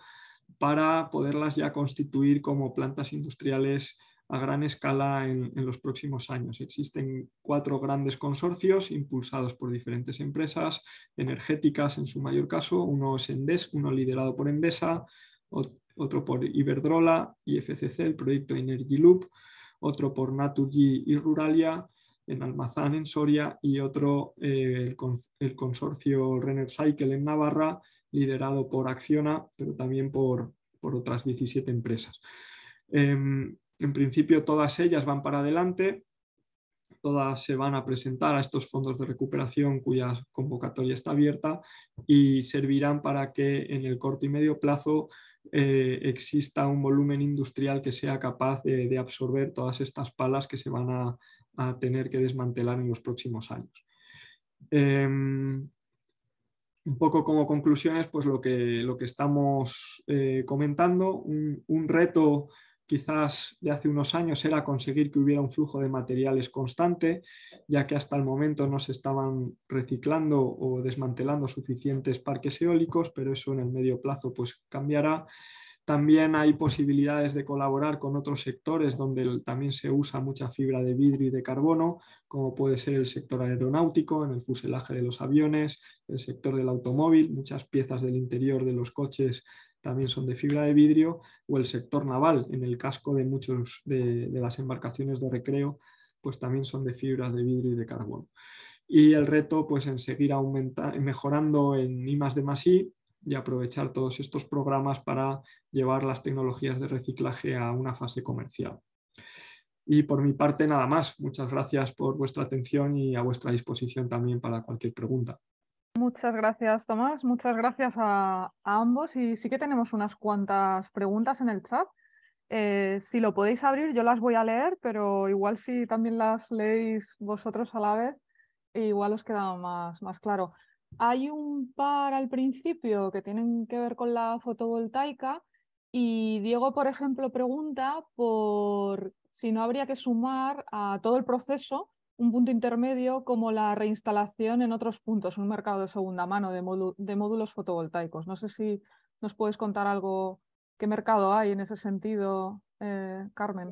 para poderlas ya constituir como plantas industriales a gran escala en los próximos años. Existen 4 grandes consorcios impulsados por diferentes empresas energéticas en su mayor caso. Uno es Endesa, uno liderado por Endesa, otro por Iberdrola y FCC, el proyecto Energy Loop, otro por Naturgy y Ruralia en Almazán, en Soria, y otro el consorcio Renercycle en Navarra, liderado por Acciona, pero también por otras 17 empresas. En principio todas ellas van para adelante, todas se van a presentar a estos fondos de recuperación cuya convocatoria está abierta y servirán para que en el corto y medio plazo exista un volumen industrial que sea capaz de absorber todas estas palas que se van a tener que desmantelar en los próximos años. Un poco como conclusiones, pues lo que estamos comentando, un reto quizás de hace unos años era conseguir que hubiera un flujo de materiales constante, ya que hasta el momento no se estaban reciclando o desmantelando suficientes parques eólicos, pero eso en el medio plazo pues cambiará. También hay posibilidades de colaborar con otros sectores donde también se usa mucha fibra de vidrio y de carbono, como puede ser el sector aeronáutico, en el fuselaje de los aviones, el sector del automóvil, muchas piezas del interior de los coches también son de fibra de vidrio, o el sector naval, en el casco de muchos de las embarcaciones de recreo, pues también son de fibras de vidrio y de carbono. Y el reto pues en seguir mejorando en I+D+I y aprovechar todos estos programas para llevar las tecnologías de reciclaje a una fase comercial. Y por mi parte nada más. Muchas gracias por vuestra atención y a vuestra disposición también para cualquier pregunta. Muchas gracias, Tomás. Muchas gracias a ambos. Y sí que tenemos unas cuantas preguntas en el chat. Si lo podéis abrir, yo las voy a leer, pero igual si también las leéis vosotros a la vez, igual os queda más claro. Hay un par al principio que tienen que ver con la fotovoltaica y Diego, por ejemplo, pregunta por si no habría que sumar a todo el proceso un punto intermedio como la reinstalación en otros puntos, un mercado de segunda mano de módulos fotovoltaicos. No sé si nos puedes contar algo, qué mercado hay en ese sentido, Carmen.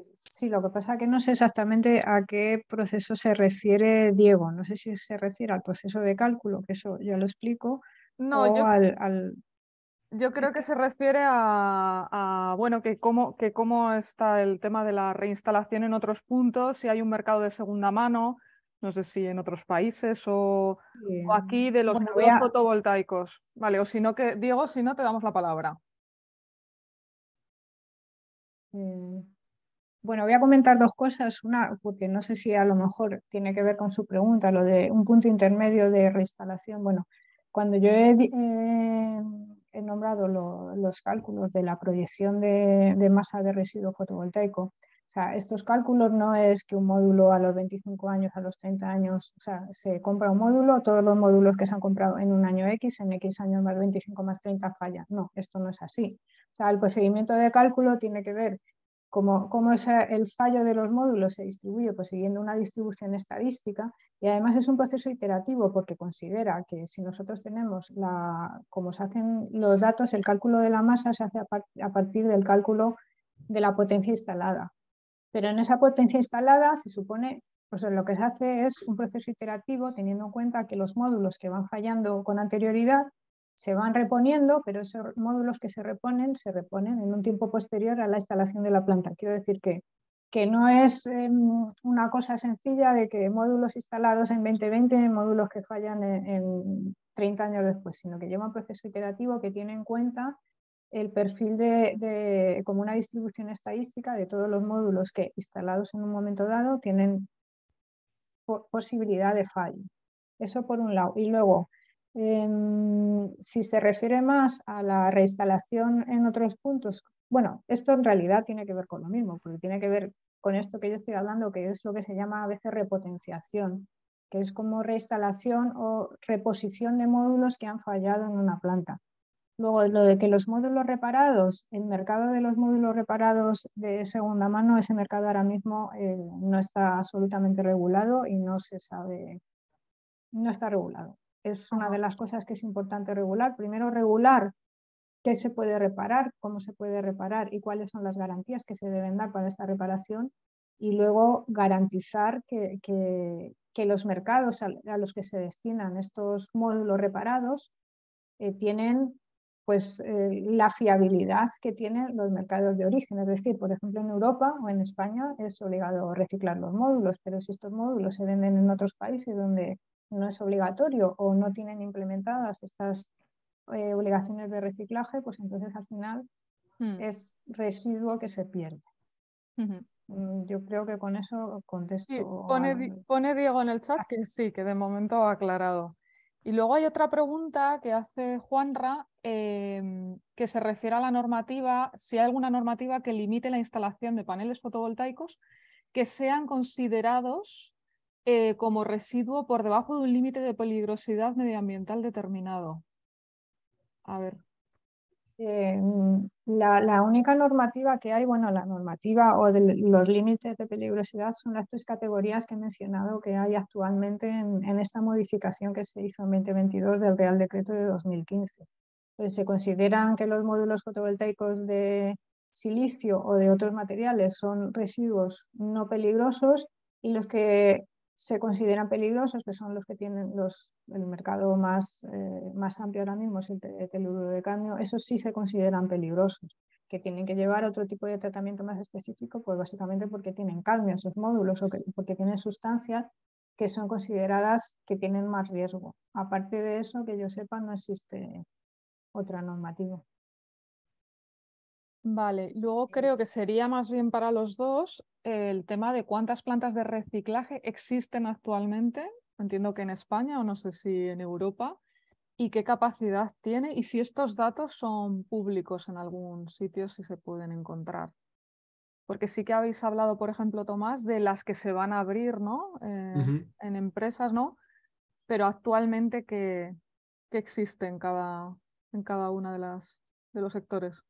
Sí, lo que pasa es que no sé exactamente a qué proceso se refiere Diego. No sé si se refiere al proceso de cálculo, que eso ya lo explico, No, o al... yo creo que se refiere bueno, que cómo está el tema de la reinstalación en otros puntos, si hay un mercado de segunda mano, no sé si en otros países o aquí de los Bueno, módulos fotovoltaicos. Vale, o si no, Diego, si no, te damos la palabra. Bueno, voy a comentar 2 cosas. Una, porque no sé si a lo mejor tiene que ver con su pregunta, lo de un punto intermedio de reinstalación. Bueno, cuando yo he nombrado los cálculos de la proyección de masa de residuo fotovoltaico, o sea, estos cálculos no es que un módulo a los 25 años, a los 30 años, o sea, se compra un módulo, todos los módulos que se han comprado en un año X, en X años más 25 más 30 fallan. No, esto no es así. O sea, el procedimiento de cálculo tiene que ver cómo es el fallo de los módulos se distribuye, pues siguiendo una distribución estadística, y además es un proceso iterativo porque considera que si nosotros tenemos como se hacen los datos, el cálculo de la masa se hace a partir del cálculo de la potencia instalada. Pero en esa potencia instalada se supone, pues lo que se hace es un proceso iterativo teniendo en cuenta que los módulos que van fallando con anterioridad se van reponiendo, pero esos módulos que se reponen en un tiempo posterior a la instalación de la planta. Quiero decir que no es una cosa sencilla de que módulos instalados en 2020, módulos que fallan en 30 años después, sino que lleva un proceso iterativo que tiene en cuenta el perfil como una distribución estadística de todos los módulos que instalados en un momento dado tienen posibilidad de fallo. Eso por un lado. Y luego, Si se refiere más a la reinstalación en otros puntos, bueno, esto en realidad tiene que ver con lo mismo, porque tiene que ver con esto que yo estoy hablando, que es lo que se llama a veces repotenciación, que es como reinstalación o reposición de módulos que han fallado en una planta. Luego, lo de que los módulos reparados, el mercado de los módulos reparados de segunda mano, ese mercado ahora mismo no está absolutamente regulado y no se sabe, no está regulado. Es una de las cosas que es importante regular. Primero, regular qué se puede reparar, cómo se puede reparar y cuáles son las garantías que se deben dar para esta reparación. Y luego garantizar que los mercados a los que se destinan estos módulos reparados tienen pues, la fiabilidad que tienen los mercados de origen. Es decir, por ejemplo, en Europa o en España es obligado reciclar los módulos, pero si estos módulos se venden en otros países donde no es obligatorio o no tienen implementadas estas obligaciones de reciclaje, pues entonces al final es residuo que se pierde. Yo creo que con eso contesto. Sí, pone Diego en el chat que sí, que de momento ha aclarado. Y luego hay otra pregunta que hace Juanra, que se refiere a la normativa, si hay alguna normativa que limite la instalación de paneles fotovoltaicos que sean considerados como residuo por debajo de un límite de peligrosidad medioambiental determinado. A ver. La única normativa que hay, bueno, la normativa o los límites de peligrosidad son las tres categorías que he mencionado que hay actualmente en esta modificación que se hizo en 2022 del Real Decreto de 2015. Pues se consideran que los módulos fotovoltaicos de silicio o de otros materiales son residuos no peligrosos y los que se consideran peligrosos, que son los que tienen el mercado más amplio ahora mismo, es el teluro de cadmio, esos sí se consideran peligrosos, que tienen que llevar otro tipo de tratamiento más específico, pues básicamente porque tienen cadmio esos módulos o porque tienen sustancias que son consideradas que tienen más riesgo. Aparte de eso, que yo sepa, no existe otra normativa. Vale, luego creo que sería más bien para los dos el tema de cuántas plantas de reciclaje existen actualmente, entiendo que en España o no sé si en Europa, y qué capacidad tiene y si estos datos son públicos en algún sitio, si se pueden encontrar. Porque sí que habéis hablado, por ejemplo, Tomás, de las que se van a abrir, ¿no? En empresas, ¿no? Pero actualmente, ¿qué existe en cada una de los sectores?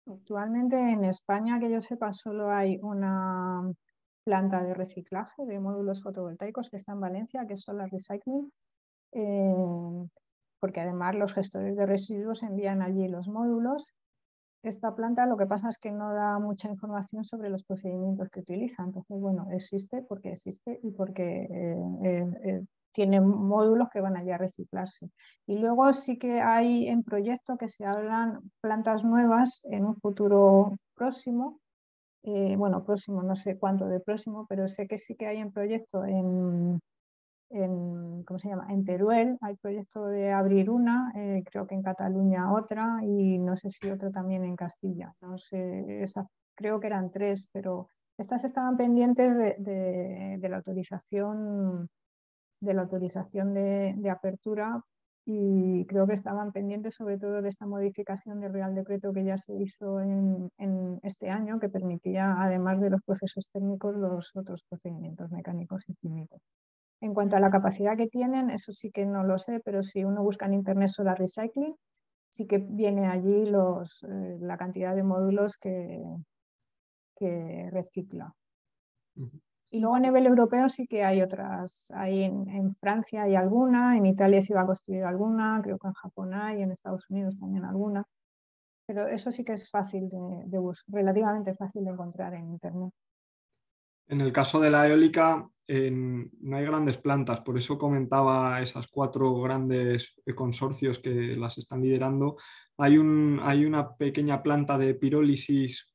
Actualmente en España, que yo sepa, solo hay una planta de reciclaje de módulos fotovoltaicos que está en Valencia, que es Solar Recycling, porque además los gestores de residuos envían allí los módulos. Esta planta lo que pasa es que no da mucha información sobre los procedimientos que utiliza. Entonces, bueno, existe y porque tiene módulos que van allí a reciclarse. Y luego sí que hay en proyecto que se hablan plantas nuevas en un futuro próximo. Bueno, próximo, no sé cuánto de próximo, pero sé que sí que hay en proyecto ¿cómo se llama? En Teruel hay proyecto de abrir una, creo que en Cataluña otra y no sé si otra también en Castilla. No sé, creo que eran tres, pero estas estaban pendientes de la autorización de apertura y creo que estaban pendientes sobre todo de esta modificación del Real Decreto que ya se hizo en este año, que permitía, además de los procesos técnicos, los otros procedimientos mecánicos y químicos. En cuanto a la capacidad que tienen, eso sí que no lo sé, pero si uno busca en internet Solar Recycling, sí que viene allí la cantidad de módulos que recicla. Y luego a nivel europeo sí que hay otras. En Francia hay alguna, en Italia se va a construir alguna, creo que en Japón hay, en Estados Unidos también alguna. Pero eso sí que es fácil de buscar, relativamente fácil de encontrar en internet. En el caso de la eólica no hay grandes plantas, por eso comentaba esas 4 grandes consorcios que las están liderando. Hay una pequeña planta de pirólisis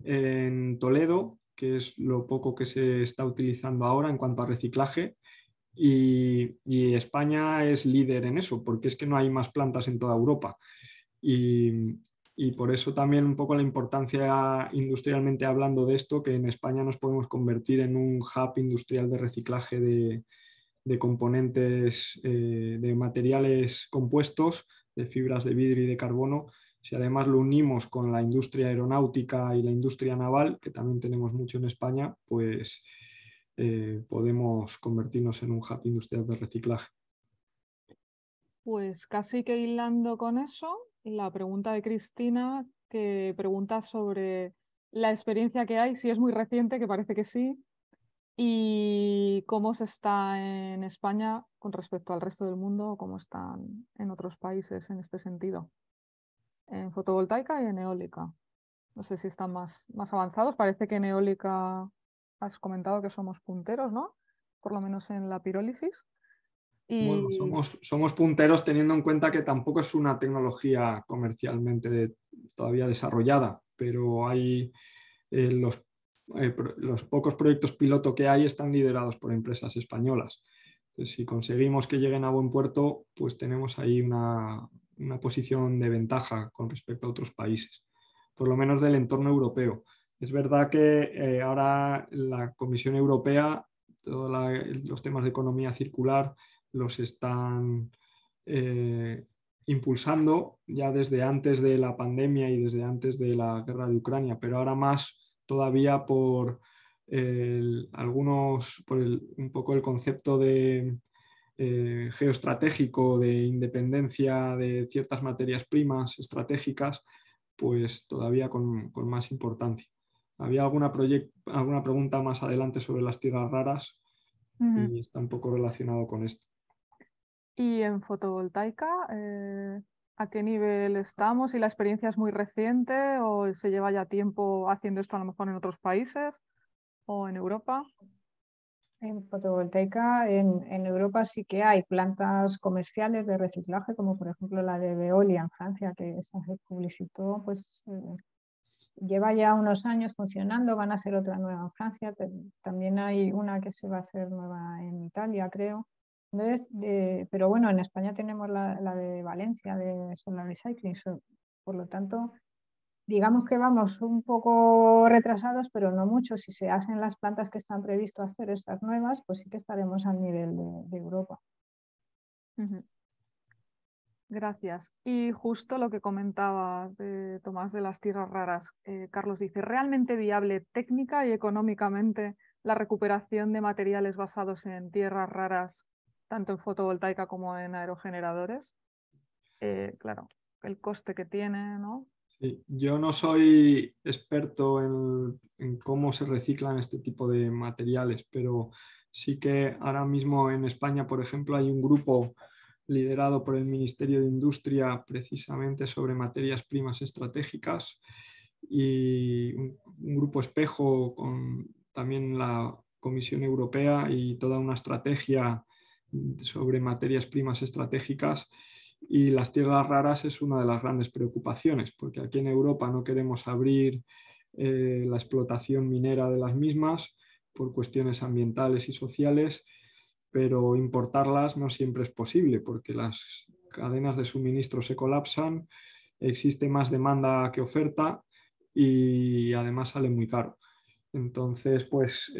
en Toledo, que es lo poco que se está utilizando ahora en cuanto a reciclaje, y España es líder en eso, porque es que no hay más plantas en toda Europa. Y por eso también un poco la importancia industrialmente hablando de esto, que en España nos podemos convertir en un hub industrial de reciclaje de componentes de materiales compuestos, de fibras de vidrio y de carbono. Si además lo unimos con la industria aeronáutica y la industria naval, que también tenemos mucho en España, pues podemos convertirnos en un hub industrial de reciclaje. Pues casi que hilando con eso, la pregunta de Cristina, que pregunta sobre la experiencia que hay, si es muy reciente, que parece que sí, y cómo se está en España con respecto al resto del mundo, o cómo están en otros países en este sentido, en fotovoltaica y en eólica. No sé si están más avanzados. Parece que en eólica has comentado que somos punteros, ¿no? Por lo menos en la pirólisis. Bueno, Y somos punteros teniendo en cuenta que tampoco es una tecnología comercialmente todavía desarrollada, pero hay los pocos proyectos piloto que hay están liderados por empresas españolas. Entonces, si conseguimos que lleguen a buen puerto, pues tenemos ahí una posición de ventaja con respecto a otros países, por lo menos del entorno europeo. Es verdad que ahora la Comisión Europea, todos los temas de economía circular los están impulsando ya desde antes de la pandemia y desde antes de la guerra de Ucrania, pero ahora más todavía por un poco el concepto de geoestratégico de independencia de ciertas materias primas estratégicas, pues todavía con más importancia. Había alguna pregunta más adelante sobre las tierras raras y está un poco relacionado con esto. Y en fotovoltaica, ¿a qué nivel estamos? ¿Y la experiencia es muy reciente o se lleva ya tiempo haciendo esto a lo mejor en otros países o en Europa? En fotovoltaica, en Europa sí que hay plantas comerciales de reciclaje, como por ejemplo la de Veolia en Francia, que se publicitó, pues lleva ya unos años funcionando, van a hacer otra nueva en Francia, también hay una que se va a hacer nueva en Italia, creo. Entonces, pero bueno, en España tenemos la de Valencia, de Solar Recycling, por lo tanto, digamos que vamos un poco retrasados, pero no mucho. Si se hacen las plantas que están previsto hacer estas nuevas, pues sí que estaremos al nivel de Europa. Gracias. Y justo lo que comentabas de Tomás de las tierras raras, Carlos dice, ¿realmente viable técnica y económicamente la recuperación de materiales basados en tierras raras, tanto en fotovoltaica como en aerogeneradores? Claro, el coste que tiene, ¿no? Sí, yo no soy experto en cómo se reciclan este tipo de materiales, pero sí que ahora mismo en España, por ejemplo, hay un grupo liderado por el Ministerio de Industria precisamente sobre materias primas estratégicas y un grupo espejo con también la Comisión Europea y toda una estrategia sobre materias primas estratégicas. Y las tierras raras es una de las grandes preocupaciones, porque aquí en Europa no queremos abrir la explotación minera de las mismas por cuestiones ambientales y sociales, pero importarlas no siempre es posible, porque las cadenas de suministro se colapsan, existe más demanda que oferta y además sale muy caro. Entonces, pues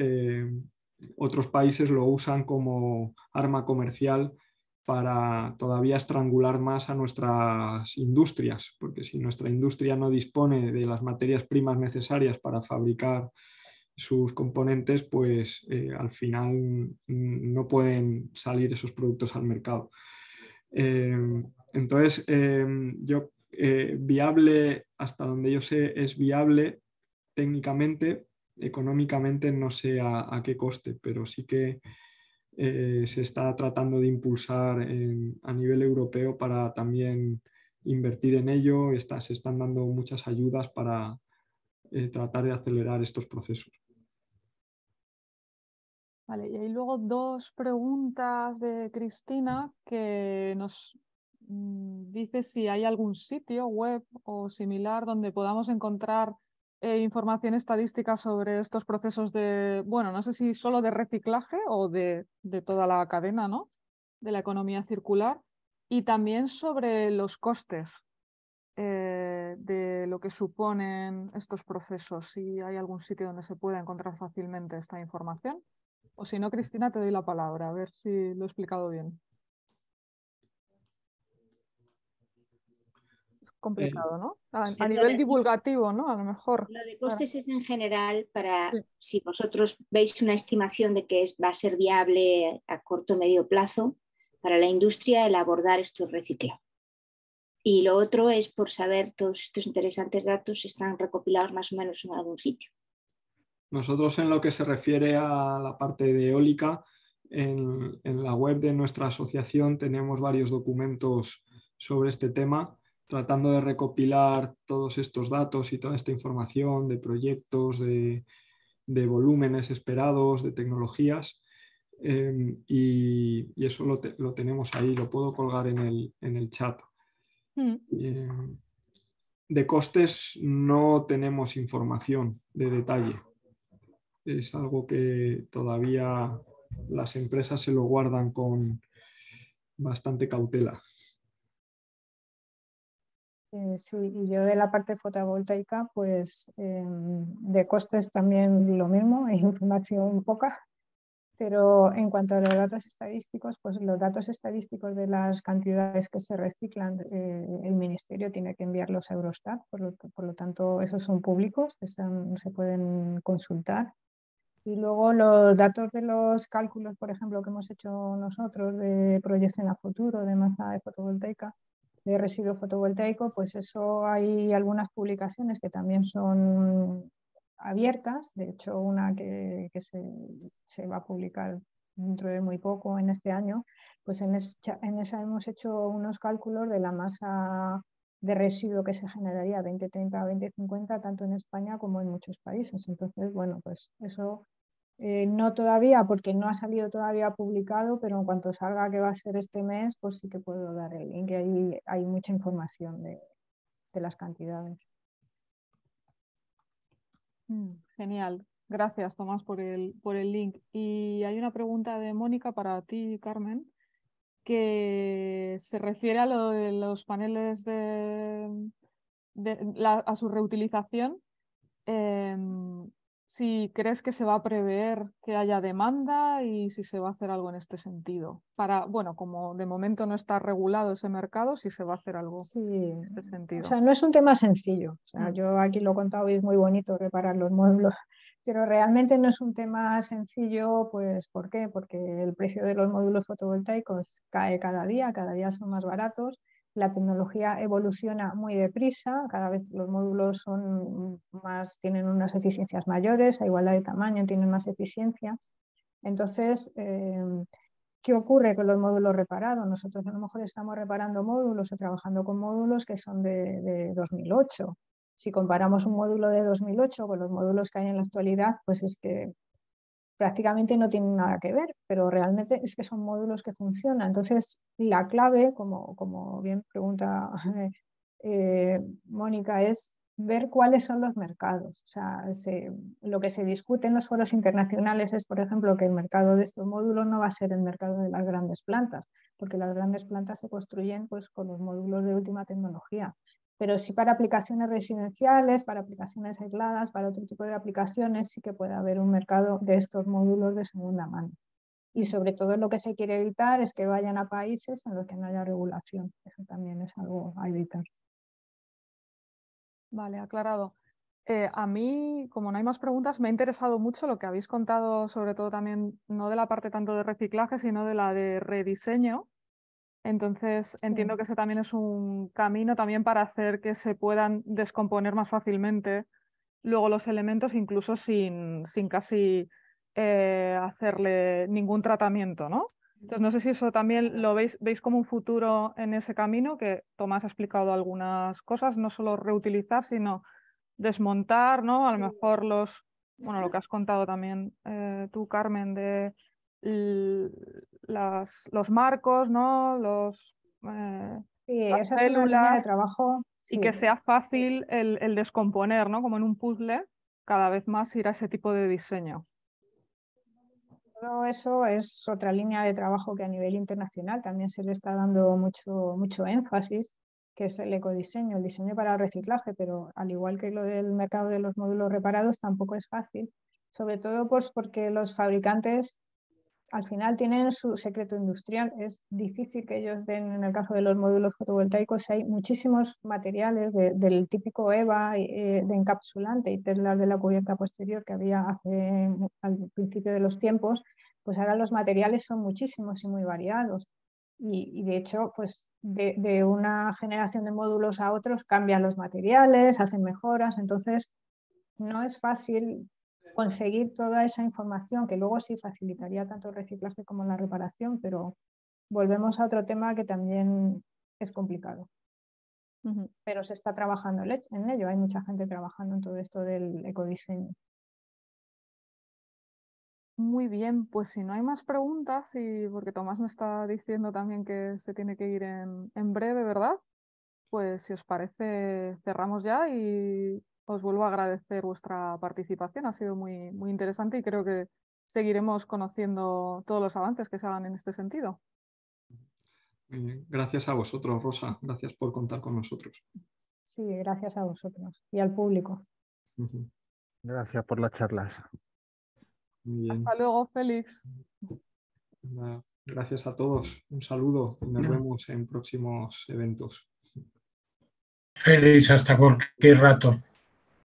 otros países lo usan como arma comercial para todavía estrangular más a nuestras industrias, porque si nuestra industria no dispone de las materias primas necesarias para fabricar sus componentes, pues al final no pueden salir esos productos al mercado. Entonces, viable, hasta donde yo sé, es viable técnicamente, económicamente no sé a qué coste, pero sí que se está tratando de impulsar a nivel europeo para también invertir en ello. Se están dando muchas ayudas para tratar de acelerar estos procesos. Vale, y hay luego dos preguntas de Cristina que nos dice si hay algún sitio web o similar donde podamos encontrar información estadística sobre estos procesos de, bueno, no sé si solo de reciclaje o de toda la cadena, ¿no? De la economía circular y también sobre los costes de lo que suponen estos procesos, si hay algún sitio donde se pueda encontrar fácilmente esta información. O si no, Cristina, te doy la palabra, a ver si lo he explicado bien. Es complicado, ¿no? A nivel Perdona, divulgativo, ¿no? A lo mejor. lo de costes es en general para, Sí. si vosotros veis una estimación de que va a ser viable a corto o medio plazo para la industria el abordar estos reciclados. Y lo otro es por saber todos estos interesantes datos están recopilados más o menos en algún sitio. Nosotros en lo que se refiere a la parte de eólica, en la web de nuestra asociación tenemos varios documentos sobre este tema, tratando de recopilar todos estos datos y toda esta información de proyectos, de volúmenes esperados, de tecnologías. Y eso lo tenemos ahí, lo puedo colgar en el chat. De costes no tenemos información de detalle. Es algo que todavía las empresas se lo guardan con bastante cautela. Sí, y yo de la parte fotovoltaica, pues de costes también lo mismo, hay información poca, pero en cuanto a los datos estadísticos, pues los datos estadísticos de las cantidades que se reciclan, el Ministerio tiene que enviarlos a Eurostat, por lo tanto esos son públicos, se pueden consultar. Y luego los datos de los cálculos, por ejemplo, que hemos hecho nosotros de proyección a futuro, de masa de fotovoltaica, de residuo fotovoltaico, pues eso hay algunas publicaciones que también son abiertas. De hecho, una que se va a publicar dentro de muy poco, en este año, pues en esa hemos hecho unos cálculos de la masa de residuo que se generaría 2030 a 2050, tanto en España como en muchos países. Entonces, bueno, pues eso no todavía, porque no ha salido todavía publicado, pero en cuanto salga, que va a ser este mes, pues sí que puedo dar el link. Ahí hay mucha información de las cantidades. Genial. Gracias, Tomás, por el link. Y hay una pregunta de Mónica para ti, Carmen, que se refiere a lo de los paneles a su reutilización. Si crees que se va a prever que haya demanda y si se va a hacer algo en este sentido. Bueno, como de momento no está regulado ese mercado, si se va a hacer algo Sí, en ese o sentido. sea, no es un tema sencillo. O sea, yo aquí lo he contado y es muy bonito reparar los módulos, pero realmente no es un tema sencillo. Pues, ¿por qué? Porque el precio de los módulos fotovoltaicos cae cada día son más baratos. La tecnología evoluciona muy deprisa, cada vez los módulos tienen unas eficiencias mayores, a igualdad de tamaño tienen más eficiencia. Entonces, ¿qué ocurre con los módulos reparados? Nosotros a lo mejor estamos reparando módulos o trabajando con módulos que son de 2008. Si comparamos un módulo de 2008 con los módulos que hay en la actualidad, pues es que prácticamente no tienen nada que ver, pero realmente es que son módulos que funcionan. Entonces, la clave, como bien pregunta Mónica, es ver cuáles son los mercados. O sea, lo que se discute en los foros internacionales es, por ejemplo, que el mercado de estos módulos no va a ser el mercado de las grandes plantas, porque las grandes plantas se construyen pues, con los módulos de última tecnología. Pero sí para aplicaciones residenciales, para aplicaciones aisladas, para otro tipo de aplicaciones, sí que puede haber un mercado de estos módulos de segunda mano. Y sobre todo lo que se quiere evitar es que vayan a países en los que no haya regulación. Eso también es algo a evitar. Vale, aclarado. A mí, como no hay más preguntas, me ha interesado mucho lo que habéis contado, sobre todo también, no de la parte tanto de reciclaje, sino de la de rediseño. Entonces, Sí. entiendo que ese también es un camino también para hacer que se puedan descomponer más fácilmente luego los elementos, incluso sin casi hacerle ningún tratamiento, ¿no? Entonces, no sé si eso también lo veis como un futuro en ese camino, que Tomás ha explicado algunas cosas, no solo reutilizar, sino desmontar, ¿no? A lo mejor lo que has contado también tú, Carmen, de los marcos, ¿no? Sí, Las esa es una línea de células trabajo. y Sí. que sea fácil el descomponer, ¿no? Como en un puzzle, cada vez más ir a ese tipo de diseño. Todo eso es otra línea de trabajo que a nivel internacional también se le está dando mucho énfasis, que es el ecodiseño, el diseño para el reciclaje, pero al igual que lo del mercado de los módulos reparados, tampoco es fácil, sobre todo pues porque los fabricantes al final tienen su secreto industrial. Es difícil que ellos den, en el caso de los módulos fotovoltaicos, hay muchísimos materiales del típico EVA de encapsulante y telas de la cubierta posterior que había al principio de los tiempos, pues ahora los materiales son muchísimos y muy variados. Y de hecho, pues de una generación de módulos a otros cambian los materiales, hacen mejoras, entonces no es fácil conseguir toda esa información, que luego sí facilitaría tanto el reciclaje como la reparación, pero volvemos a otro tema que también es complicado. Pero se está trabajando en ello, hay mucha gente trabajando en todo esto del ecodiseño. Muy bien, pues si no hay más preguntas, y porque Tomás me está diciendo también que se tiene que ir en breve, ¿verdad? Pues si os parece, cerramos ya y os vuelvo a agradecer vuestra participación. Ha sido muy, muy interesante y creo que seguiremos conociendo todos los avances que se hagan en este sentido. Gracias a vosotros, Rosa. Gracias por contar con nosotros. Sí, gracias a vosotros y al público. Gracias por las charlas. Muy bien. Hasta luego, Félix. Gracias a todos. Un saludo y nos vemos en próximos eventos. Félix, hasta cualquier rato.